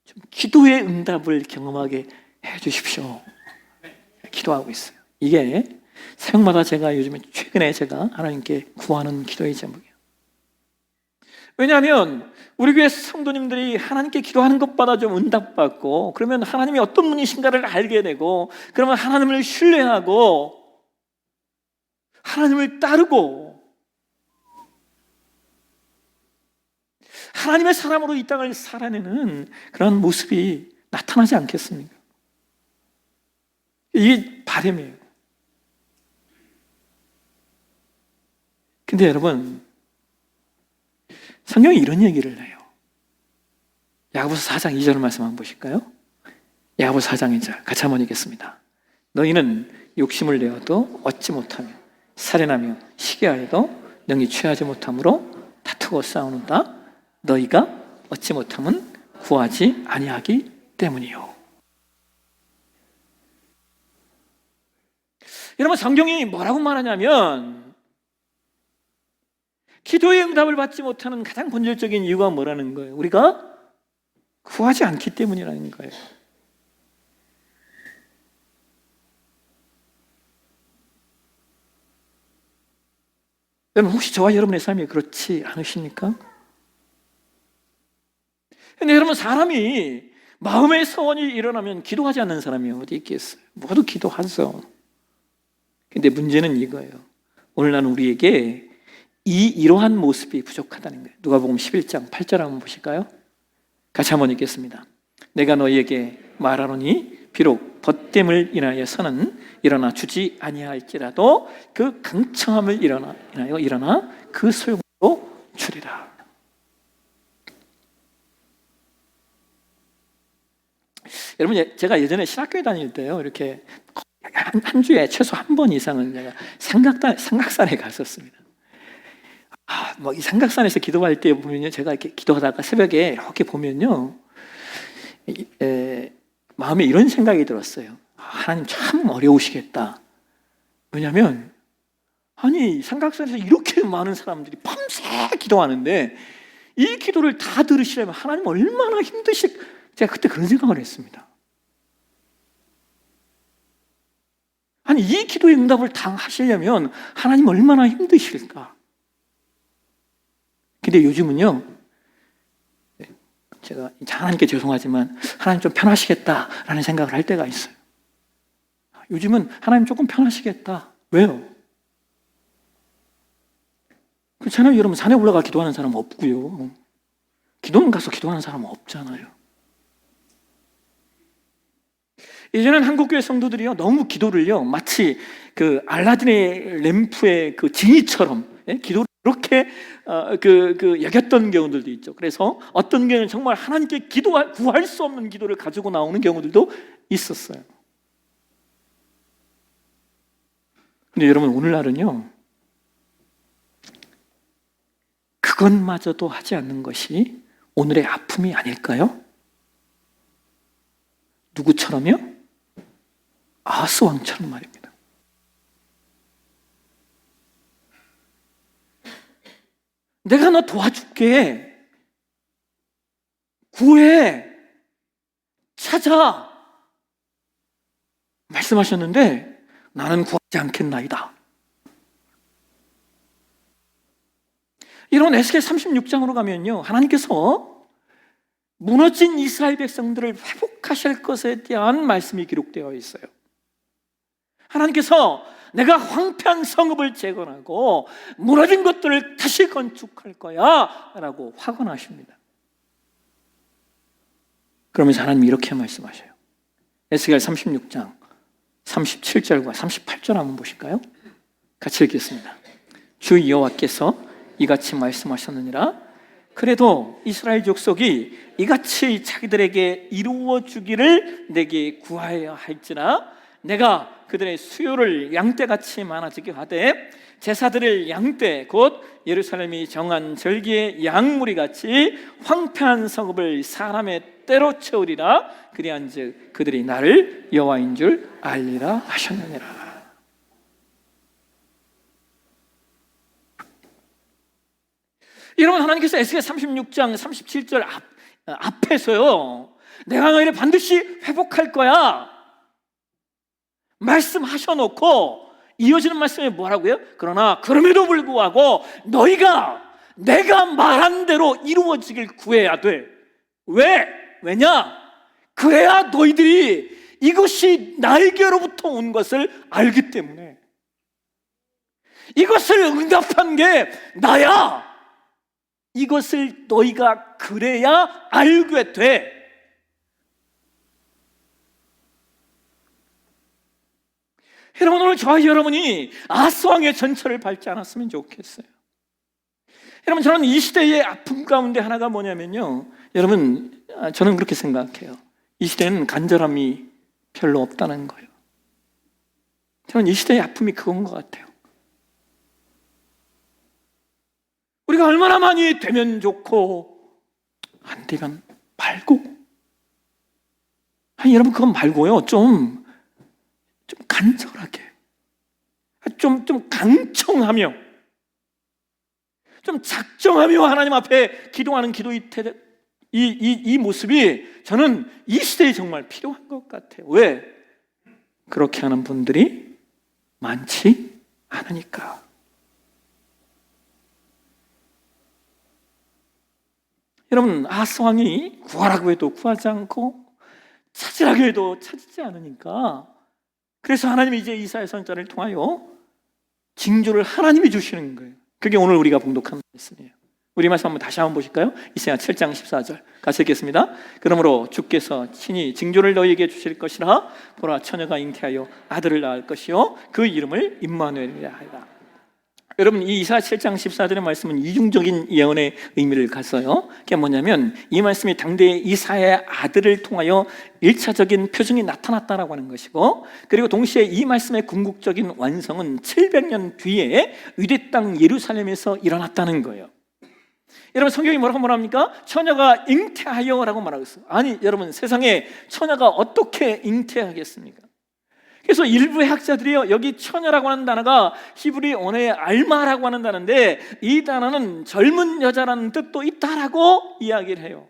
좀 기도의 응답을 경험하게 해 주십시오. 기도하고 있어요. 이게 새벽마다 제가 요즘에 최근에 제가 하나님께 구하는 기도의 제목이에요. 왜냐하면 우리 교회 성도님들이 하나님께 기도하는 것보다 좀 응답받고, 그러면 하나님이 어떤 분이신가를 알게 되고, 그러면 하나님을 신뢰하고 하나님을 따르고 하나님의 사람으로 이 땅을 살아내는 그런 모습이 나타나지 않겠습니까? 이게 바람이에요. 근데 여러분, 성경이 이런 얘기를 해요. 야고보서 4장 2절 말씀 한번 보실까요? 야고보서 4장 2절 같이 한번 읽겠습니다. 너희는 욕심을 내어도 얻지 못하며 살인하며 시기하여도 능히 취하지 못함으로 다투고 싸우는다. 너희가 얻지 못함은 구하지 아니하기 때문이요. 여러분, 성경이 뭐라고 말하냐면, 기도의 응답을 받지 못하는 가장 본질적인 이유가 뭐라는 거예요? 우리가 구하지 않기 때문이라는 거예요. 여러분, 혹시 저와 여러분의 삶이 그렇지 않으십니까? 근데 여러분, 사람이 마음의 소원이 일어나면 기도하지 않는 사람이 어디 있겠어요? 모두 기도하죠. 근데 문제는 이거예요. 오늘 난 우리에게 이러한 모습이 부족하다는 거예요. 누가복음 11장 8절 한번 보실까요? 같이 한번 읽겠습니다. 내가 너희에게 말하노니 비록 벗됨을 인하여서는 일어나 주지 아니할지라도 그 강청함을 인하여 일어나 그 소용으로 주리라. 여러분, 제가 예전에 신학교에 다닐 때요, 이렇게 한 주에 최소 한 번 이상은 제가 삼각산에 갔었습니다. 뭐 이 삼각산에서 기도할 때 보면요, 제가 이렇게 기도하다가 새벽에 이렇게 보면요, 마음에 이런 생각이 들었어요. 하나님 참 어려우시겠다. 왜냐하면 아니 삼각산에서 이렇게 많은 사람들이 밤새 기도하는데 이 기도를 다 들으시려면 하나님 얼마나 제가 그때 그런 생각을 했습니다. 아니 이 기도의 응답을 다 하시려면 하나님 얼마나 힘드실까. 근데 요즘은요, 제가 하나님께 죄송하지만 하나님 좀 편하시겠다라는 생각을 할 때가 있어요. 요즘은 하나님 조금 편하시겠다. 왜요? 그렇잖아요. 여러분, 산에 올라가 기도하는 사람 없고요. 기도원 가서 기도하는 사람 없잖아요. 예전엔 한국교회 성도들이요, 너무 기도를요, 마치 그 알라딘의 램프의 그 지니처럼 기도를 그렇게 여겼던 경우들도 있죠. 그래서 어떤 경우는 정말 하나님께 구할 수 없는 기도를 가지고 나오는 경우들도 있었어요. 근데 여러분, 오늘날은요, 그것마저도 하지 않는 것이 오늘의 아픔이 아닐까요? 누구처럼요? 아하스 왕처럼 말입니다. 내가 너 도와줄게. 구해. 찾아. 말씀하셨는데 나는 구하지 않겠나이다. 이런 에스겔 36장으로 가면요, 하나님께서 무너진 이스라엘 백성들을 회복하실 것에 대한 말씀이 기록되어 있어요. 하나님께서 내가 황폐한 성읍을 재건하고 무너진 것들을 다시 건축할 거야 라고 확언하십니다. 그러면서 하나님이 이렇게 말씀하셔요. 에스겔 36장 37절과 38절 한번 보실까요? 같이 읽겠습니다. 주 여호와께서 이같이 말씀하셨느니라. 그래도 이스라엘 족속이 이같이 자기들에게 이루어 주기를 내게 구하여야 할지라 내가 그들의 수요를 양떼같이 많아지게 하되 제사드릴 양떼 곧 예루살렘이 정한 절기의 양무리같이 황폐한 성읍을 사람의 때로 채우리라. 그리한즉 그들이 나를 여호와인 줄 알리라 하셨느니라. 여러분, 하나님께서 에스겔 36장 37절 앞에서요, 내가 너희를 반드시 회복할 거야 말씀하셔놓고 이어지는 말씀이 뭐라고요? 그러나 그럼에도 불구하고 너희가 내가 말한 대로 이루어지길 구해야 돼. 왜냐? 그래야 너희들이 이것이 나에게로부터 온 것을 알기 때문에. 이것을 응답한 게 나야. 이것을 너희가 그래야 알게 돼. 여러분, 오늘 저와 여러분이 아하스 왕의 전철을 밟지 않았으면 좋겠어요. 여러분, 저는 이 시대의 아픔 가운데 하나가 뭐냐면요, 여러분, 저는 그렇게 생각해요. 이 시대는 간절함이 별로 없다는 거예요. 저는 이 시대의 아픔이 그건 것 같아요. 우리가 얼마나 많이 되면 좋고 안 되면 말고. 아니 여러분, 그건 말고요, 좀 간절하게, 좀 강청하며, 좀 작정하며 하나님 앞에 기도하는 이 모습이 저는 이 시대에 정말 필요한 것 같아요. 왜? 그렇게 하는 분들이 많지 않으니까. 여러분, 아하스 왕이 구하라고 해도 구하지 않고 찾으라고 해도 찾지 않으니까, 그래서 하나님이 이제 이사야 선지자를 통하여 징조를 하나님이 주시는 거예요. 그게 오늘 우리가 봉독한 말씀이에요. 우리 말씀 한번 다시 한번 보실까요? 이사야 7장 14절 같이 읽겠습니다. 그러므로 주께서 친히 징조를 너희에게 주실 것이라. 보라, 처녀가 잉태하여 아들을 낳을 것이요 그 이름을 임마누엘이라 하리라. 여러분, 이 이사야 7장 14절의 말씀은 이중적인 예언의 의미를 갖어요. 그게 뭐냐면 이 말씀이 당대의 이사야의 아들을 통하여 1차적인 표징이 나타났다라고 하는 것이고, 그리고 동시에 이 말씀의 궁극적인 완성은 700년 뒤에 유대 땅 예루살렘에서 일어났다는 거예요. 여러분, 성경이 뭐라고 말합니까? 처녀가 잉태하여 라고 말하고 있어요. 아니 여러분, 세상에 처녀가 어떻게 잉태하겠습니까? 그래서 일부의 학자들이요, 여기 처녀라고 하는 단어가 히브리 언어의 알마라고 하는 단어인데 이 단어는 젊은 여자라는 뜻도 있다라고 이야기를 해요.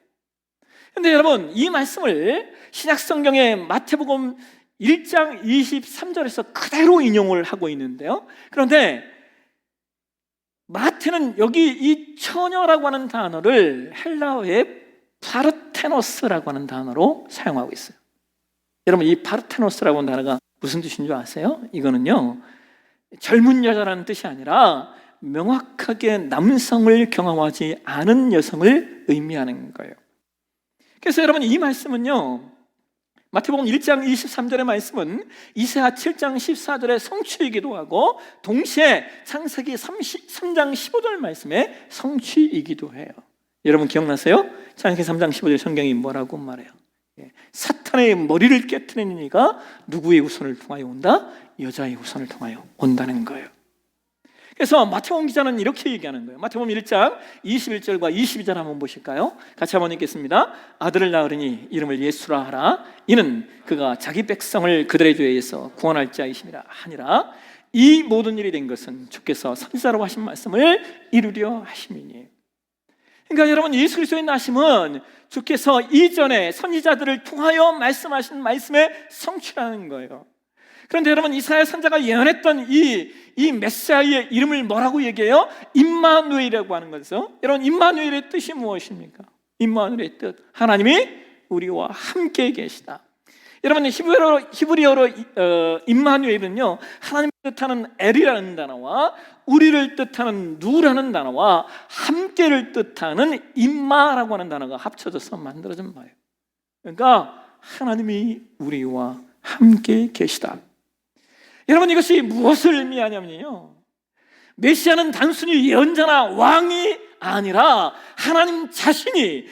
그런데 여러분, 이 말씀을 신약성경의 마태복음 1장 23절에서 그대로 인용을 하고 있는데요, 그런데 마태는 여기 이 처녀라고 하는 단어를 헬라어의 파르테노스라고 하는 단어로 사용하고 있어요. 여러분, 이 파르테노스라고 하는 단어가 무슨 뜻인 줄 아세요? 이거는요, 젊은 여자라는 뜻이 아니라 명확하게 남성을 경험하지 않은 여성을 의미하는 거예요. 그래서 여러분, 이 말씀은요, 마태복음 1장 23절의 말씀은 이사야 7장 14절의 성취이기도 하고 동시에 창세기 3장 15절 말씀의 성취이기도 해요. 여러분 기억나세요? 창세기 3장 15절 성경이 뭐라고 말해요? 사탄의 머리를 깨트리는 이가 누구의 후손을 통하여 온다? 여자의 후손을 통하여 온다는 거예요. 그래서 마태복음 기자는 이렇게 얘기하는 거예요. 마태복음 1장 21절과 22절 한번 보실까요? 같이 한번 읽겠습니다. 아들을 낳으리니 이름을 예수라 하라. 이는 그가 자기 백성을 그들의 죄에서 구원할 자이심이라 하니라. 이 모든 일이 된 것은 주께서 선지자로 하신 말씀을 이루려 하심이니. 그러니까 여러분, 예수 그리스도의 나심은 주께서 이전에 선지자들을 통하여 말씀하신 말씀의 성취라는 거예요. 그런데 여러분, 이사야 선지자가 예언했던 이 메시아의 이름을 뭐라고 얘기해요? 임마누엘이라고 하는 거죠. 여러분, 임마누엘의 뜻이 무엇입니까? 임마누엘의 뜻, 하나님이 우리와 함께 계시다. 여러분, 히브리어로 임마누엘은요, 하나님을 뜻하는 엘이라는 단어와 우리를 뜻하는 누라는 단어와 함께를 뜻하는 임마라고 하는 단어가 합쳐져서 만들어진 말이에요. 그러니까 하나님이 우리와 함께 계시다. 여러분, 이것이 무엇을 의미하냐면요, 메시아는 단순히 예언자나 왕이 아니라 하나님 자신이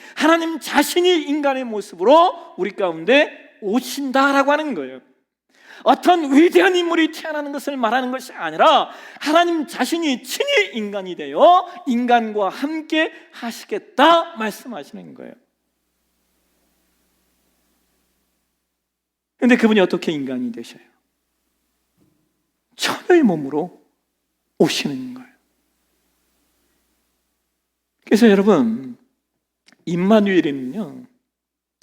인간의 모습으로 우리 가운데 오신다라고 하는 거예요. 어떤 위대한 인물이 태어나는 것을 말하는 것이 아니라 하나님 자신이 친히 인간이 되어 인간과 함께 하시겠다 말씀하시는 거예요. 그런데 그분이 어떻게 인간이 되셔요? 처녀의 몸으로 오시는 거예요. 그래서 여러분, 임마누엘은요,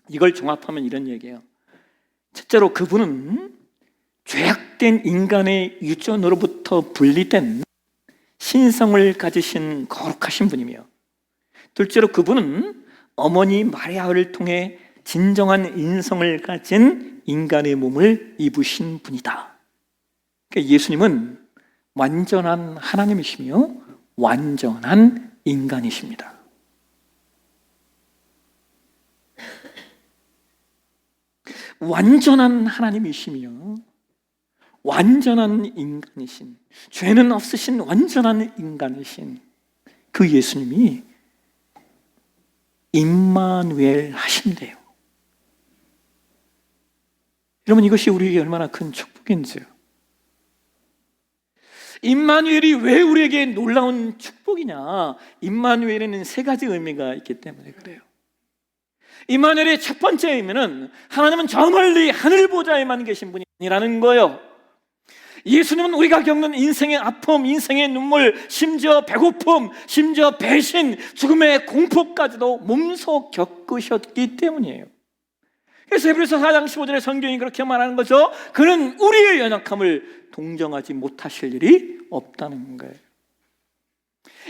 이걸 종합하면 이런 얘기예요. 첫째로 그분은 죄악된 인간의 유전으로부터 분리된 신성을 가지신 거룩하신 분이며, 둘째로 그분은 어머니 마리아를 통해 진정한 인성을 가진 인간의 몸을 입으신 분이다. 그러니까 예수님은 완전한 하나님이시며 완전한 인간이십니다. 완전한 하나님이시며 완전한 인간이신, 죄는 없으신 완전한 인간이신 그 예수님이 임마누엘 하신대요. 여러분, 이것이 우리에게 얼마나 큰 축복인지요. 임마누엘이 왜 우리에게 놀라운 축복이냐? 임마누엘에는 세 가지 의미가 있기 때문에 그래요. 임마누엘의 첫 번째 의미는 하나님은 저 멀리 하늘 보좌에만 계신 분이 아니라는 거예요. 예수님은 우리가 겪는 인생의 아픔, 인생의 눈물, 심지어 배고픔, 심지어 배신, 죽음의 공포까지도 몸소 겪으셨기 때문이에요. 그래서 히브리서 4장 15절에 성경이 그렇게 말하는 거죠. 그는 우리의 연약함을 동정하지 못하실 일이 없다는 거예요.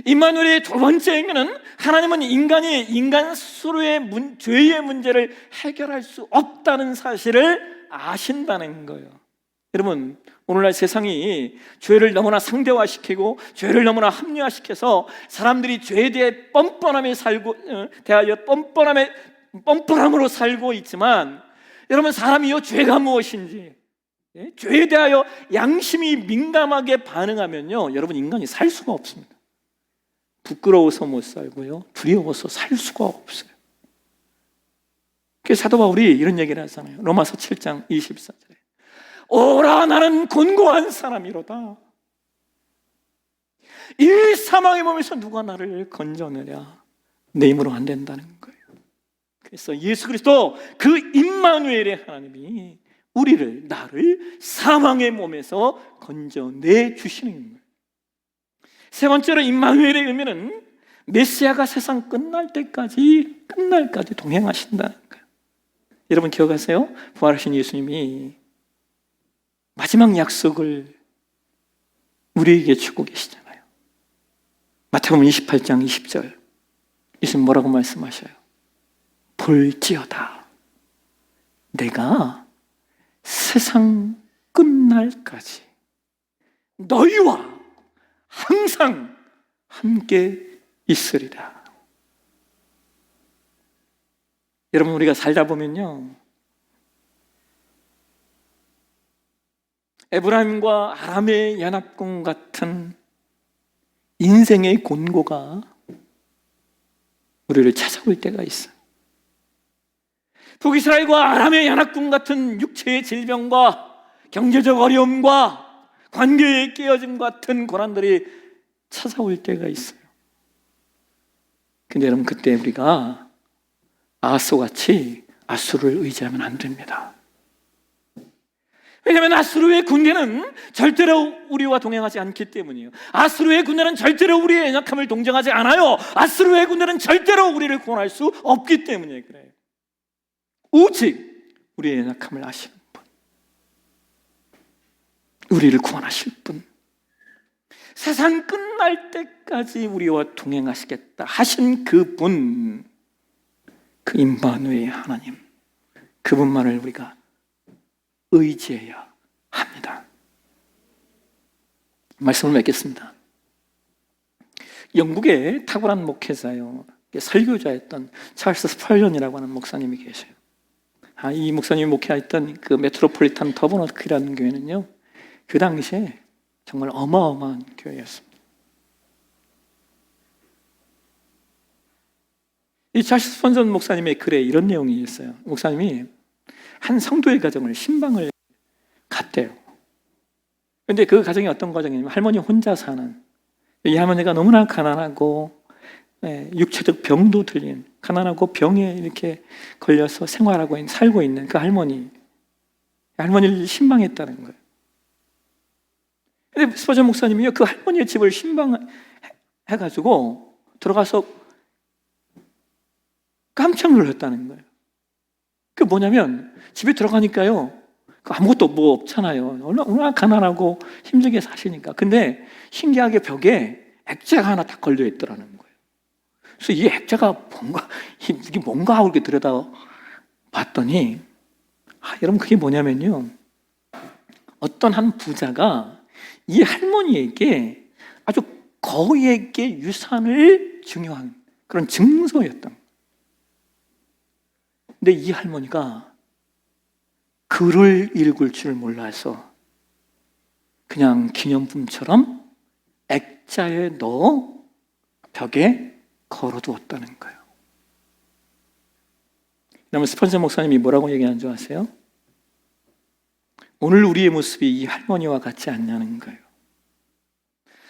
임마누엘의 두 번째 의미는 하나님은 인간이 인간 스스로의 죄의 문제를 해결할 수 없다는 사실을 아신다는 거예요. 여러분, 오늘날 세상이 죄를 너무나 상대화시키고 죄를 너무나 합리화시켜서 사람들이 죄에 대해 대하여 뻔뻔함으로 살고 있지만, 여러분, 사람이요 죄가 무엇인지, 죄에 대하여 양심이 민감하게 반응하면요, 여러분, 인간이 살 수가 없습니다. 부끄러워서 못 살고요, 두려워서 살 수가 없어요. 그래서 사도 바울이 이런 얘기를 하잖아요. 로마서 7장 24절에 오라 나는 곤고한 사람이로다. 이 사망의 몸에서 누가 나를 건져내랴. 내 힘으로 안 된다는 거예요. 그래서 예수 그리스도 그 임마누엘의 하나님이 나를 사망의 몸에서 건져내 주시는 거예요. 세 번째로 임마누엘의 의미는 메시아가 세상 끝날 때까지 동행하신다는 거예요. 여러분 기억하세요? 부활하신 예수님이 마지막 약속을 우리에게 주고 계시잖아요. 마태복음 28장 20절, 예수님 뭐라고 말씀하셔요? 볼지어다 내가 세상 끝날까지 너희와 항상 함께 있으리라. 여러분, 우리가 살다 보면요, 에브라임과 아람의 연합군 같은 인생의 곤고가 우리를 찾아올 때가 있어요. 북이스라엘과 아람의 연합군 같은 육체의 질병과 경제적 어려움과 관계의 깨어짐 같은 고난들이 찾아올 때가 있어요. 근데 여러분, 그때 우리가 아하스같이 아수르를 의지하면 안 됩니다. 왜냐하면 아수르의 군대는 절대로 우리와 동행하지 않기 때문이에요. 아수르의 군대는 절대로 우리의 연약함을 동정하지 않아요. 아수르의 군대는 절대로 우리를 구원할 수 없기 때문에 그래요. 오직 우리의 연약함을 아시는 분, 우리를 구원하실 분, 세상 끝날 때까지 우리와 동행하시겠다 하신 그분, 그 임마누엘의 하나님, 그분만을 우리가 의지해야 합니다. 말씀을 맺겠습니다. 영국의 탁월한 목회자요, 설교자였던 찰스 스펄전이라고 하는 목사님이 계셔요. 이 목사님이 목회했던 그 메트로폴리탄 더버너크라는 교회는요, 그 당시에 정말 어마어마한 교회였습니다. 이 찰스 스펄전 목사님의 글에 이런 내용이 있어요. 목사님이 한 성도의 가정을 신방을 갔대요. 그런데 그 가정이 어떤 가정이냐면, 할머니 혼자 사는, 이 할머니가 너무나 가난하고 육체적 병도 들린, 가난하고 병에 이렇게 걸려서 살고 있는 그 할머니를 신방했다는 거예요. 근데 스펄전 목사님이요, 그 할머니의 집을 신방해가지고 들어가서 깜짝 놀랐다는 거예요. 그게 뭐냐면, 집에 들어가니까요, 아무것도 뭐 없잖아요. 얼마나 가난하고 힘들게 사시니까. 근데 신기하게 벽에 액자가 하나 딱 걸려 있더라는 거예요. 그래서 이 액자가 이게 뭔가 하고 이렇게 들여다 봤더니, 여러분, 그게 뭐냐면요, 어떤 한 부자가 이 할머니에게 아주 거액의 유산을 증여한 그런 증서였던 거예요. 근데 이 할머니가 글을 읽을 줄 몰라서 그냥 기념품처럼 액자에 넣어 벽에 걸어두었다는 거예요. 그러면 스펀서 목사님이 뭐라고 얘기하는 줄 아세요? 오늘 우리의 모습이 이 할머니와 같지 않냐는 거예요.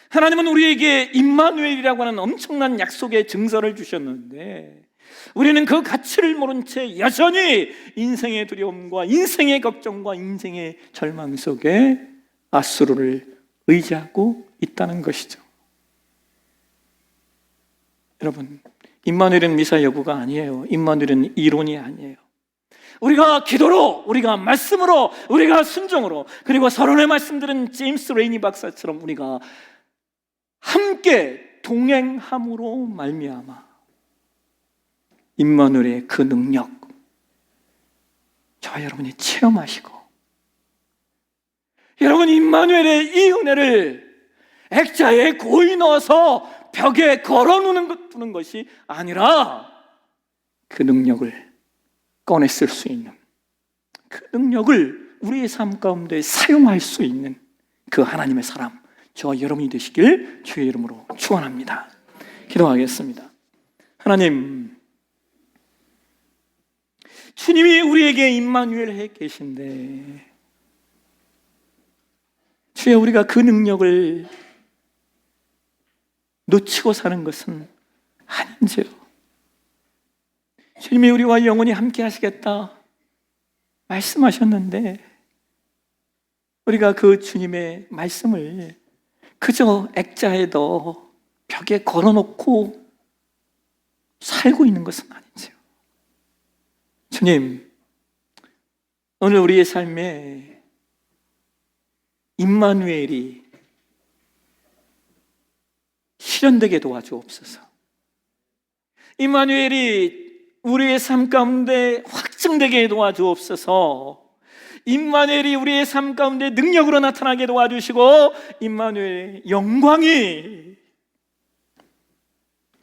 하나님은 우리에게 임마누엘이라고 하는 엄청난 약속의 증서를 주셨는데, 우리는 그 가치를 모른 채 여전히 인생의 두려움과 인생의 걱정과 인생의 절망 속에 아수르를 의지하고 있다는 것이죠. 여러분, 임마누엘은 미사 여부가 아니에요. 임마누엘은 이론이 아니에요. 우리가 기도로, 우리가 말씀으로, 우리가 순종으로, 그리고 서론의 말씀들은 제임스 레이니 박사처럼 우리가 함께 동행함으로 말미암아 임마누엘의 그 능력, 저와 여러분이 체험하시고 여러분, 임마누엘의 이 은혜를 액자에 고이 넣어서 벽에 걸어놓는 것이 아니라 그 능력을 꺼내 쓸 수 있는, 그 능력을 우리의 삶 가운데 사용할 수 있는 그 하나님의 사람, 저와 여러분이 되시길 주의 이름으로 축원합니다. 기도하겠습니다. 하나님, 주님이 우리에게 임마누엘 해 계신데 주여, 우리가 그 능력을 놓치고 사는 것은 아닌지요. 주님이 우리와 영원히 함께 하시겠다 말씀하셨는데 우리가 그 주님의 말씀을 그저 액자에 넣어 벽에 걸어놓고 살고 있는 것은 아닌지요. 주님, 오늘 우리의 삶에 임마누엘이 실현되게 도와주옵소서. 임마누엘이 우리의 삶 가운데 확증되게 도와주옵소서. 임마누엘이 우리의 삶 가운데 능력으로 나타나게 도와주시고 임마누엘의 영광이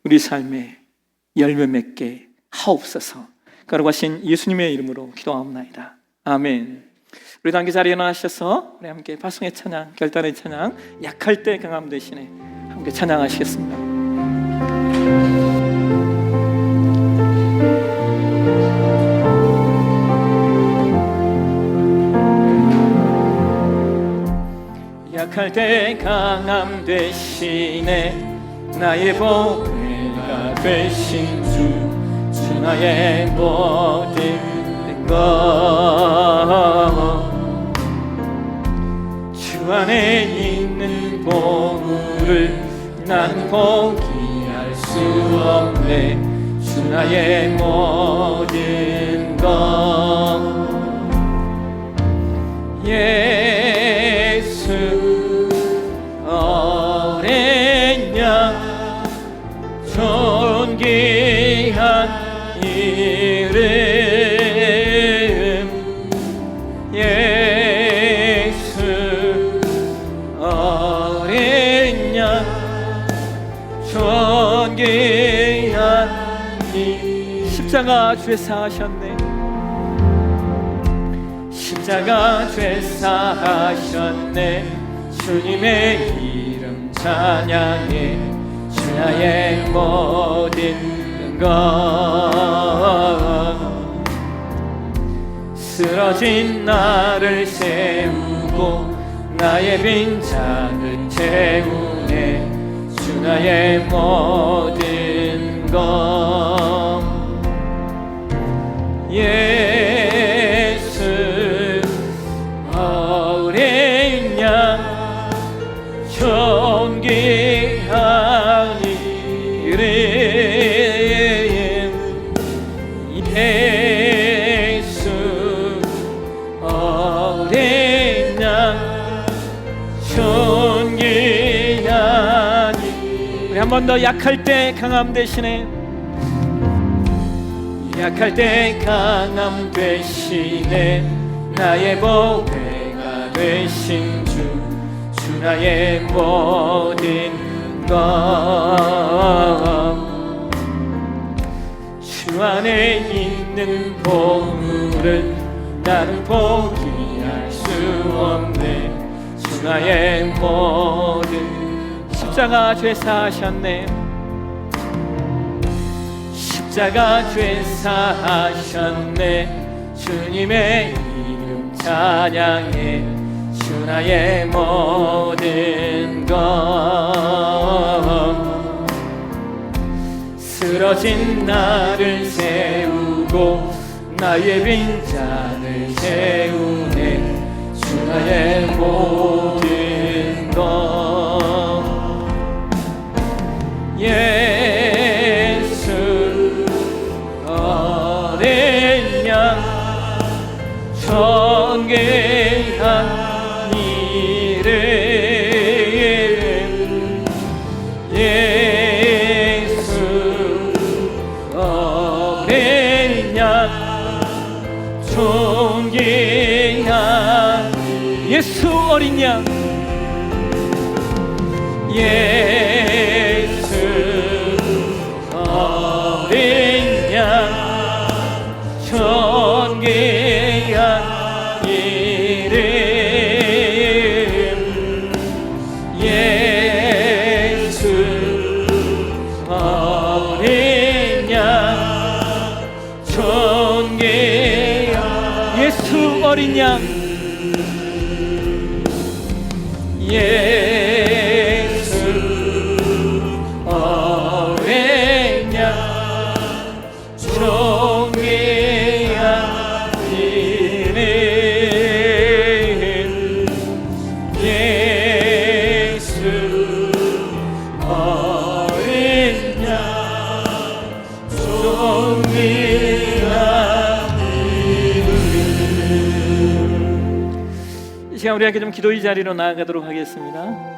우리 삶에 열매 맺게 하옵소서. 거룩하신 예수님의 이름으로 기도하옵나이다. 아멘. 우리 단기 자리에 나가셔서 우리 함께 파송의 찬양, 결단의 찬양, 약할 때 강함 되시네 함께 찬양하시겠습니다. 약할 때 강함 되시네 나의 보배가 되신 주 나의 모든 것 주 안에 있는 보물을 난 포기할 수 없네 주 나의 모든 것 예수 어린 양 존귀한 이름 예수 어린 양 존귀한 이 십자가 죄사 하셨네 십자가 죄사 하셨네 주님의 이름 찬양해 주 나의 모든 것 쓰러진 나를 세우고 나의 빈잔을 채우네 주 나의 모든 것 예수 어린 양 존귀한 이름 예수 어린 양 존귀한 우리 한 번 더 약할 때 강함 되시네 약할 때 강함 되시네 나의 보배가 되신 주 나의 모든 것 주 안에 있는 보물을 나는 포기할 수 없네 주 나의 모든 십자가 죄사하셨네 십자가 죄사하셨네 주님의 이름 찬양해 주 나의 모든 것 쓰러진 나를 세우고 나의 빈잔을 채우네 주 나의 모든 것 예수 어린 양 존귀한 이름 예수 어린 양 존귀한 예수 어린 양, 예수 어린 양, 존귀한 이름, 예수 어린 양, 존귀한 예수 어린 양, 예수 어린 양, 존귀한 이름, 예수 어린 양, 존귀한 이름. 이 시간 우리 함께 좀 기도의 자리로 나아가도록 하겠습니다.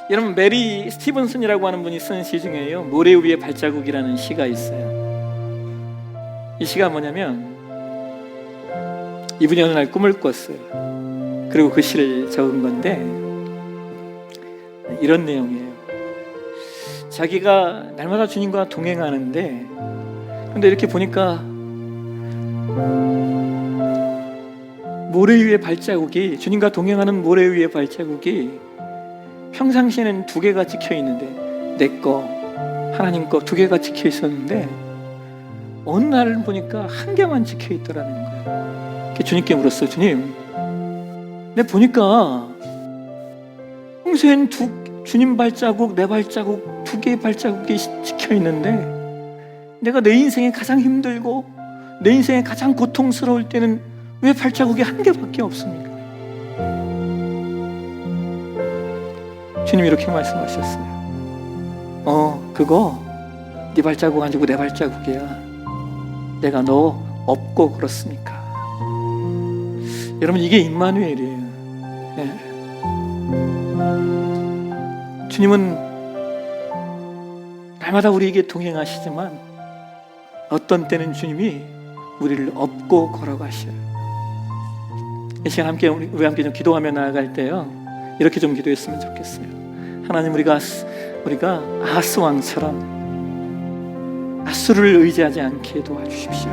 여러분, 메리 스티븐슨이라고 하는 분이 쓴 시 중에요, 모래 위의 발자국이라는 시가 있어요. 이 시가 뭐냐면, 이분이 어느 날 꿈을 꿨어요. 그리고 그 시를 적은 건데 이런 내용이에요. 자기가 날마다 주님과 동행하는데, 근데 이렇게 보니까 모래 위의 발자국이, 주님과 동행하는 모래 위의 발자국이 평상시에는 2개가 찍혀 있는데, 내 거, 하나님 거 2개가 찍혀 있었는데 어느 날을 보니까 1개만 찍혀 있더라는 거예요. 주님께 물었어요. 주님, 내가 보니까 평소엔 주님 발자국, 내 발자국 2개의 발자국이 찍혀 있는데, 내가 내 인생에 가장 힘들고 내 인생에 가장 고통스러울 때는 왜 발자국이 1개밖에 없습니까? 주님이 이렇게 말씀하셨어요. 그거 네 발자국 아니고 내 발자국이야. 내가 너 업고 그렇으니까. 여러분, 이게 임마누엘이에요. 네. 주님은 날마다 우리에게 동행하시지만 어떤 때는 주님이 우리를 업고 걸어가셔요. 이 시간 함께 우리 함께 좀 기도하며 나아갈 때요, 이렇게 좀 기도했으면 좋겠어요. 하나님, 우리가 아하스 왕처럼 아수르를 의지하지 않게 도와주십시오.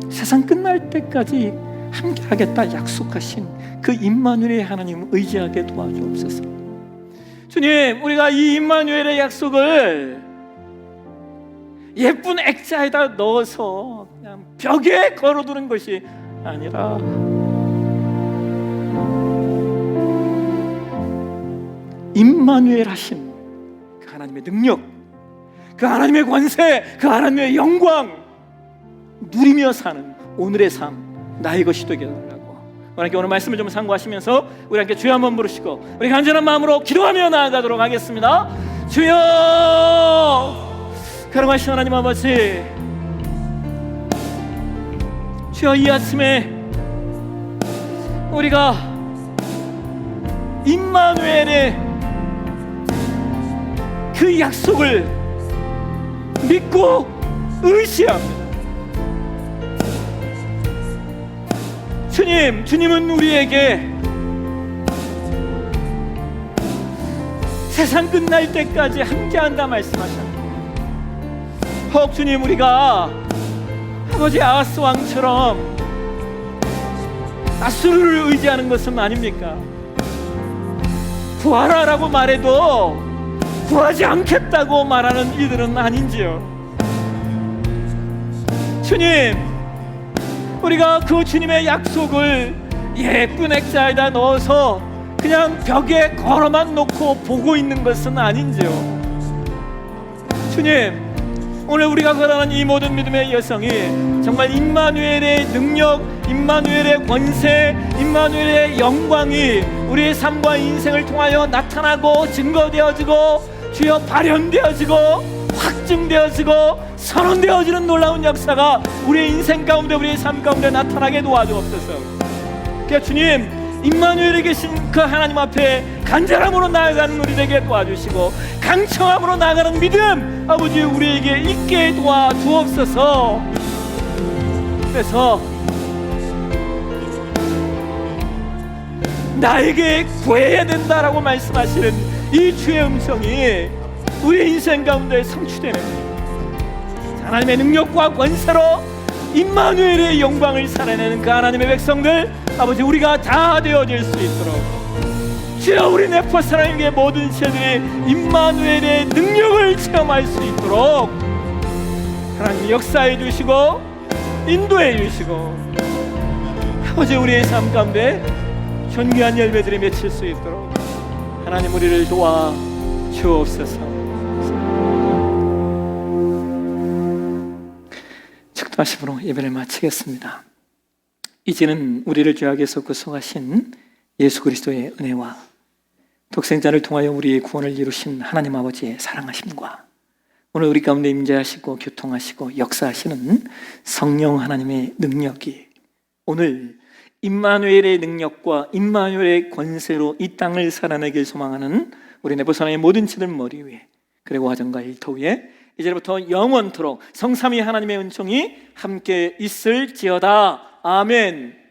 세상 끝날 때까지 함께하겠다 약속하신 그 임마누엘의 하나님 의지하게 도와주옵소서. 주님, 우리가 이 임마누엘의 약속을 예쁜 액자에다 넣어서 그냥 벽에 걸어두는 것이 아니라 임마누엘 하신 그 하나님의 능력, 그 하나님의 권세, 그 하나님의 영광 누리며 사는 오늘의 삶, 나의 것이 되게 해달라고. 하나님께 오늘 말씀을 좀 상고하시면서 우리 함께 주여 한번 부르시고 우리 간절한 마음으로 기도하며 나아가도록 하겠습니다. 주여, 사랑하신 하나님 아버지, 주여, 이 아침에 우리가 임마누엘의 그 약속을 믿고 의지합니다. 주님은 우리에게 세상 끝날 때까지 함께한다 말씀하셨습니다. 혹 주님, 우리가 아버지 아하스 왕처럼 아수르를 의지하는 것은 아닙니까? 구하라라고 말해도 구하지 않겠다고 말하는 이들은 아닌지요? 주님, 우리가 그 주님의 약속을 예쁜 액자에다 넣어서 그냥 벽에 걸어만 놓고 보고 있는 것은 아닌지요? 주님, 오늘 우리가 걸어가는 이 모든 믿음의 여성이 정말 임마누엘의 능력, 임마누엘의 권세, 임마누엘의 영광이 우리의 삶과 인생을 통하여 나타나고 증거되어지고 주여 발현되어지고 확증되어지고 선언되어지는 놀라운 역사가 우리의 인생 가운데, 우리의 삶 가운데 나타나게 도와주옵소서. 그러니까 주님, 임마누엘에 계신 그 하나님 앞에 간절함으로 나아가는 우리 되게 도와주시고 강청함으로 나아가는 믿음 아버지 우리에게 있게 도와주옵소서. 그래서 나에게 구해야 된다라고 말씀하시는 이 주의 음성이 우리 인생 가운데 성취되는 하나님의 능력과 권세로 임마누엘의 영광을 살아내는 그 하나님의 백성들, 아버지, 우리가 다 되어질 수 있도록 주여, 우리 네포스 하나님의 모든 세대들이 임마누엘의 능력을 체험할 수 있도록 하나님 역사해 주시고 인도해 주시고, 아버지, 우리의 삶 가운데 존귀한 열매들이 맺힐 수 있도록 하나님 우리를 도와 주옵소서. 축도하심으로 예배를 마치겠습니다. 이제는 우리를 죄악에서 구속하신 예수 그리스도의 은혜와 독생자를 통하여 우리의 구원을 이루신 하나님 아버지의 사랑하심과 오늘 우리 가운데 임재하시고 교통하시고 역사하시는 성령 하나님의 능력이 오늘 임마누엘의 능력과 임마누엘의 권세로 이 땅을 살아내길 소망하는 우리 네포산의 모든 치들 머리 위에, 그리고 가정과 일터 위에 이제부터 영원토록 성삼위 하나님의 은총이 함께 있을지어다. 아멘.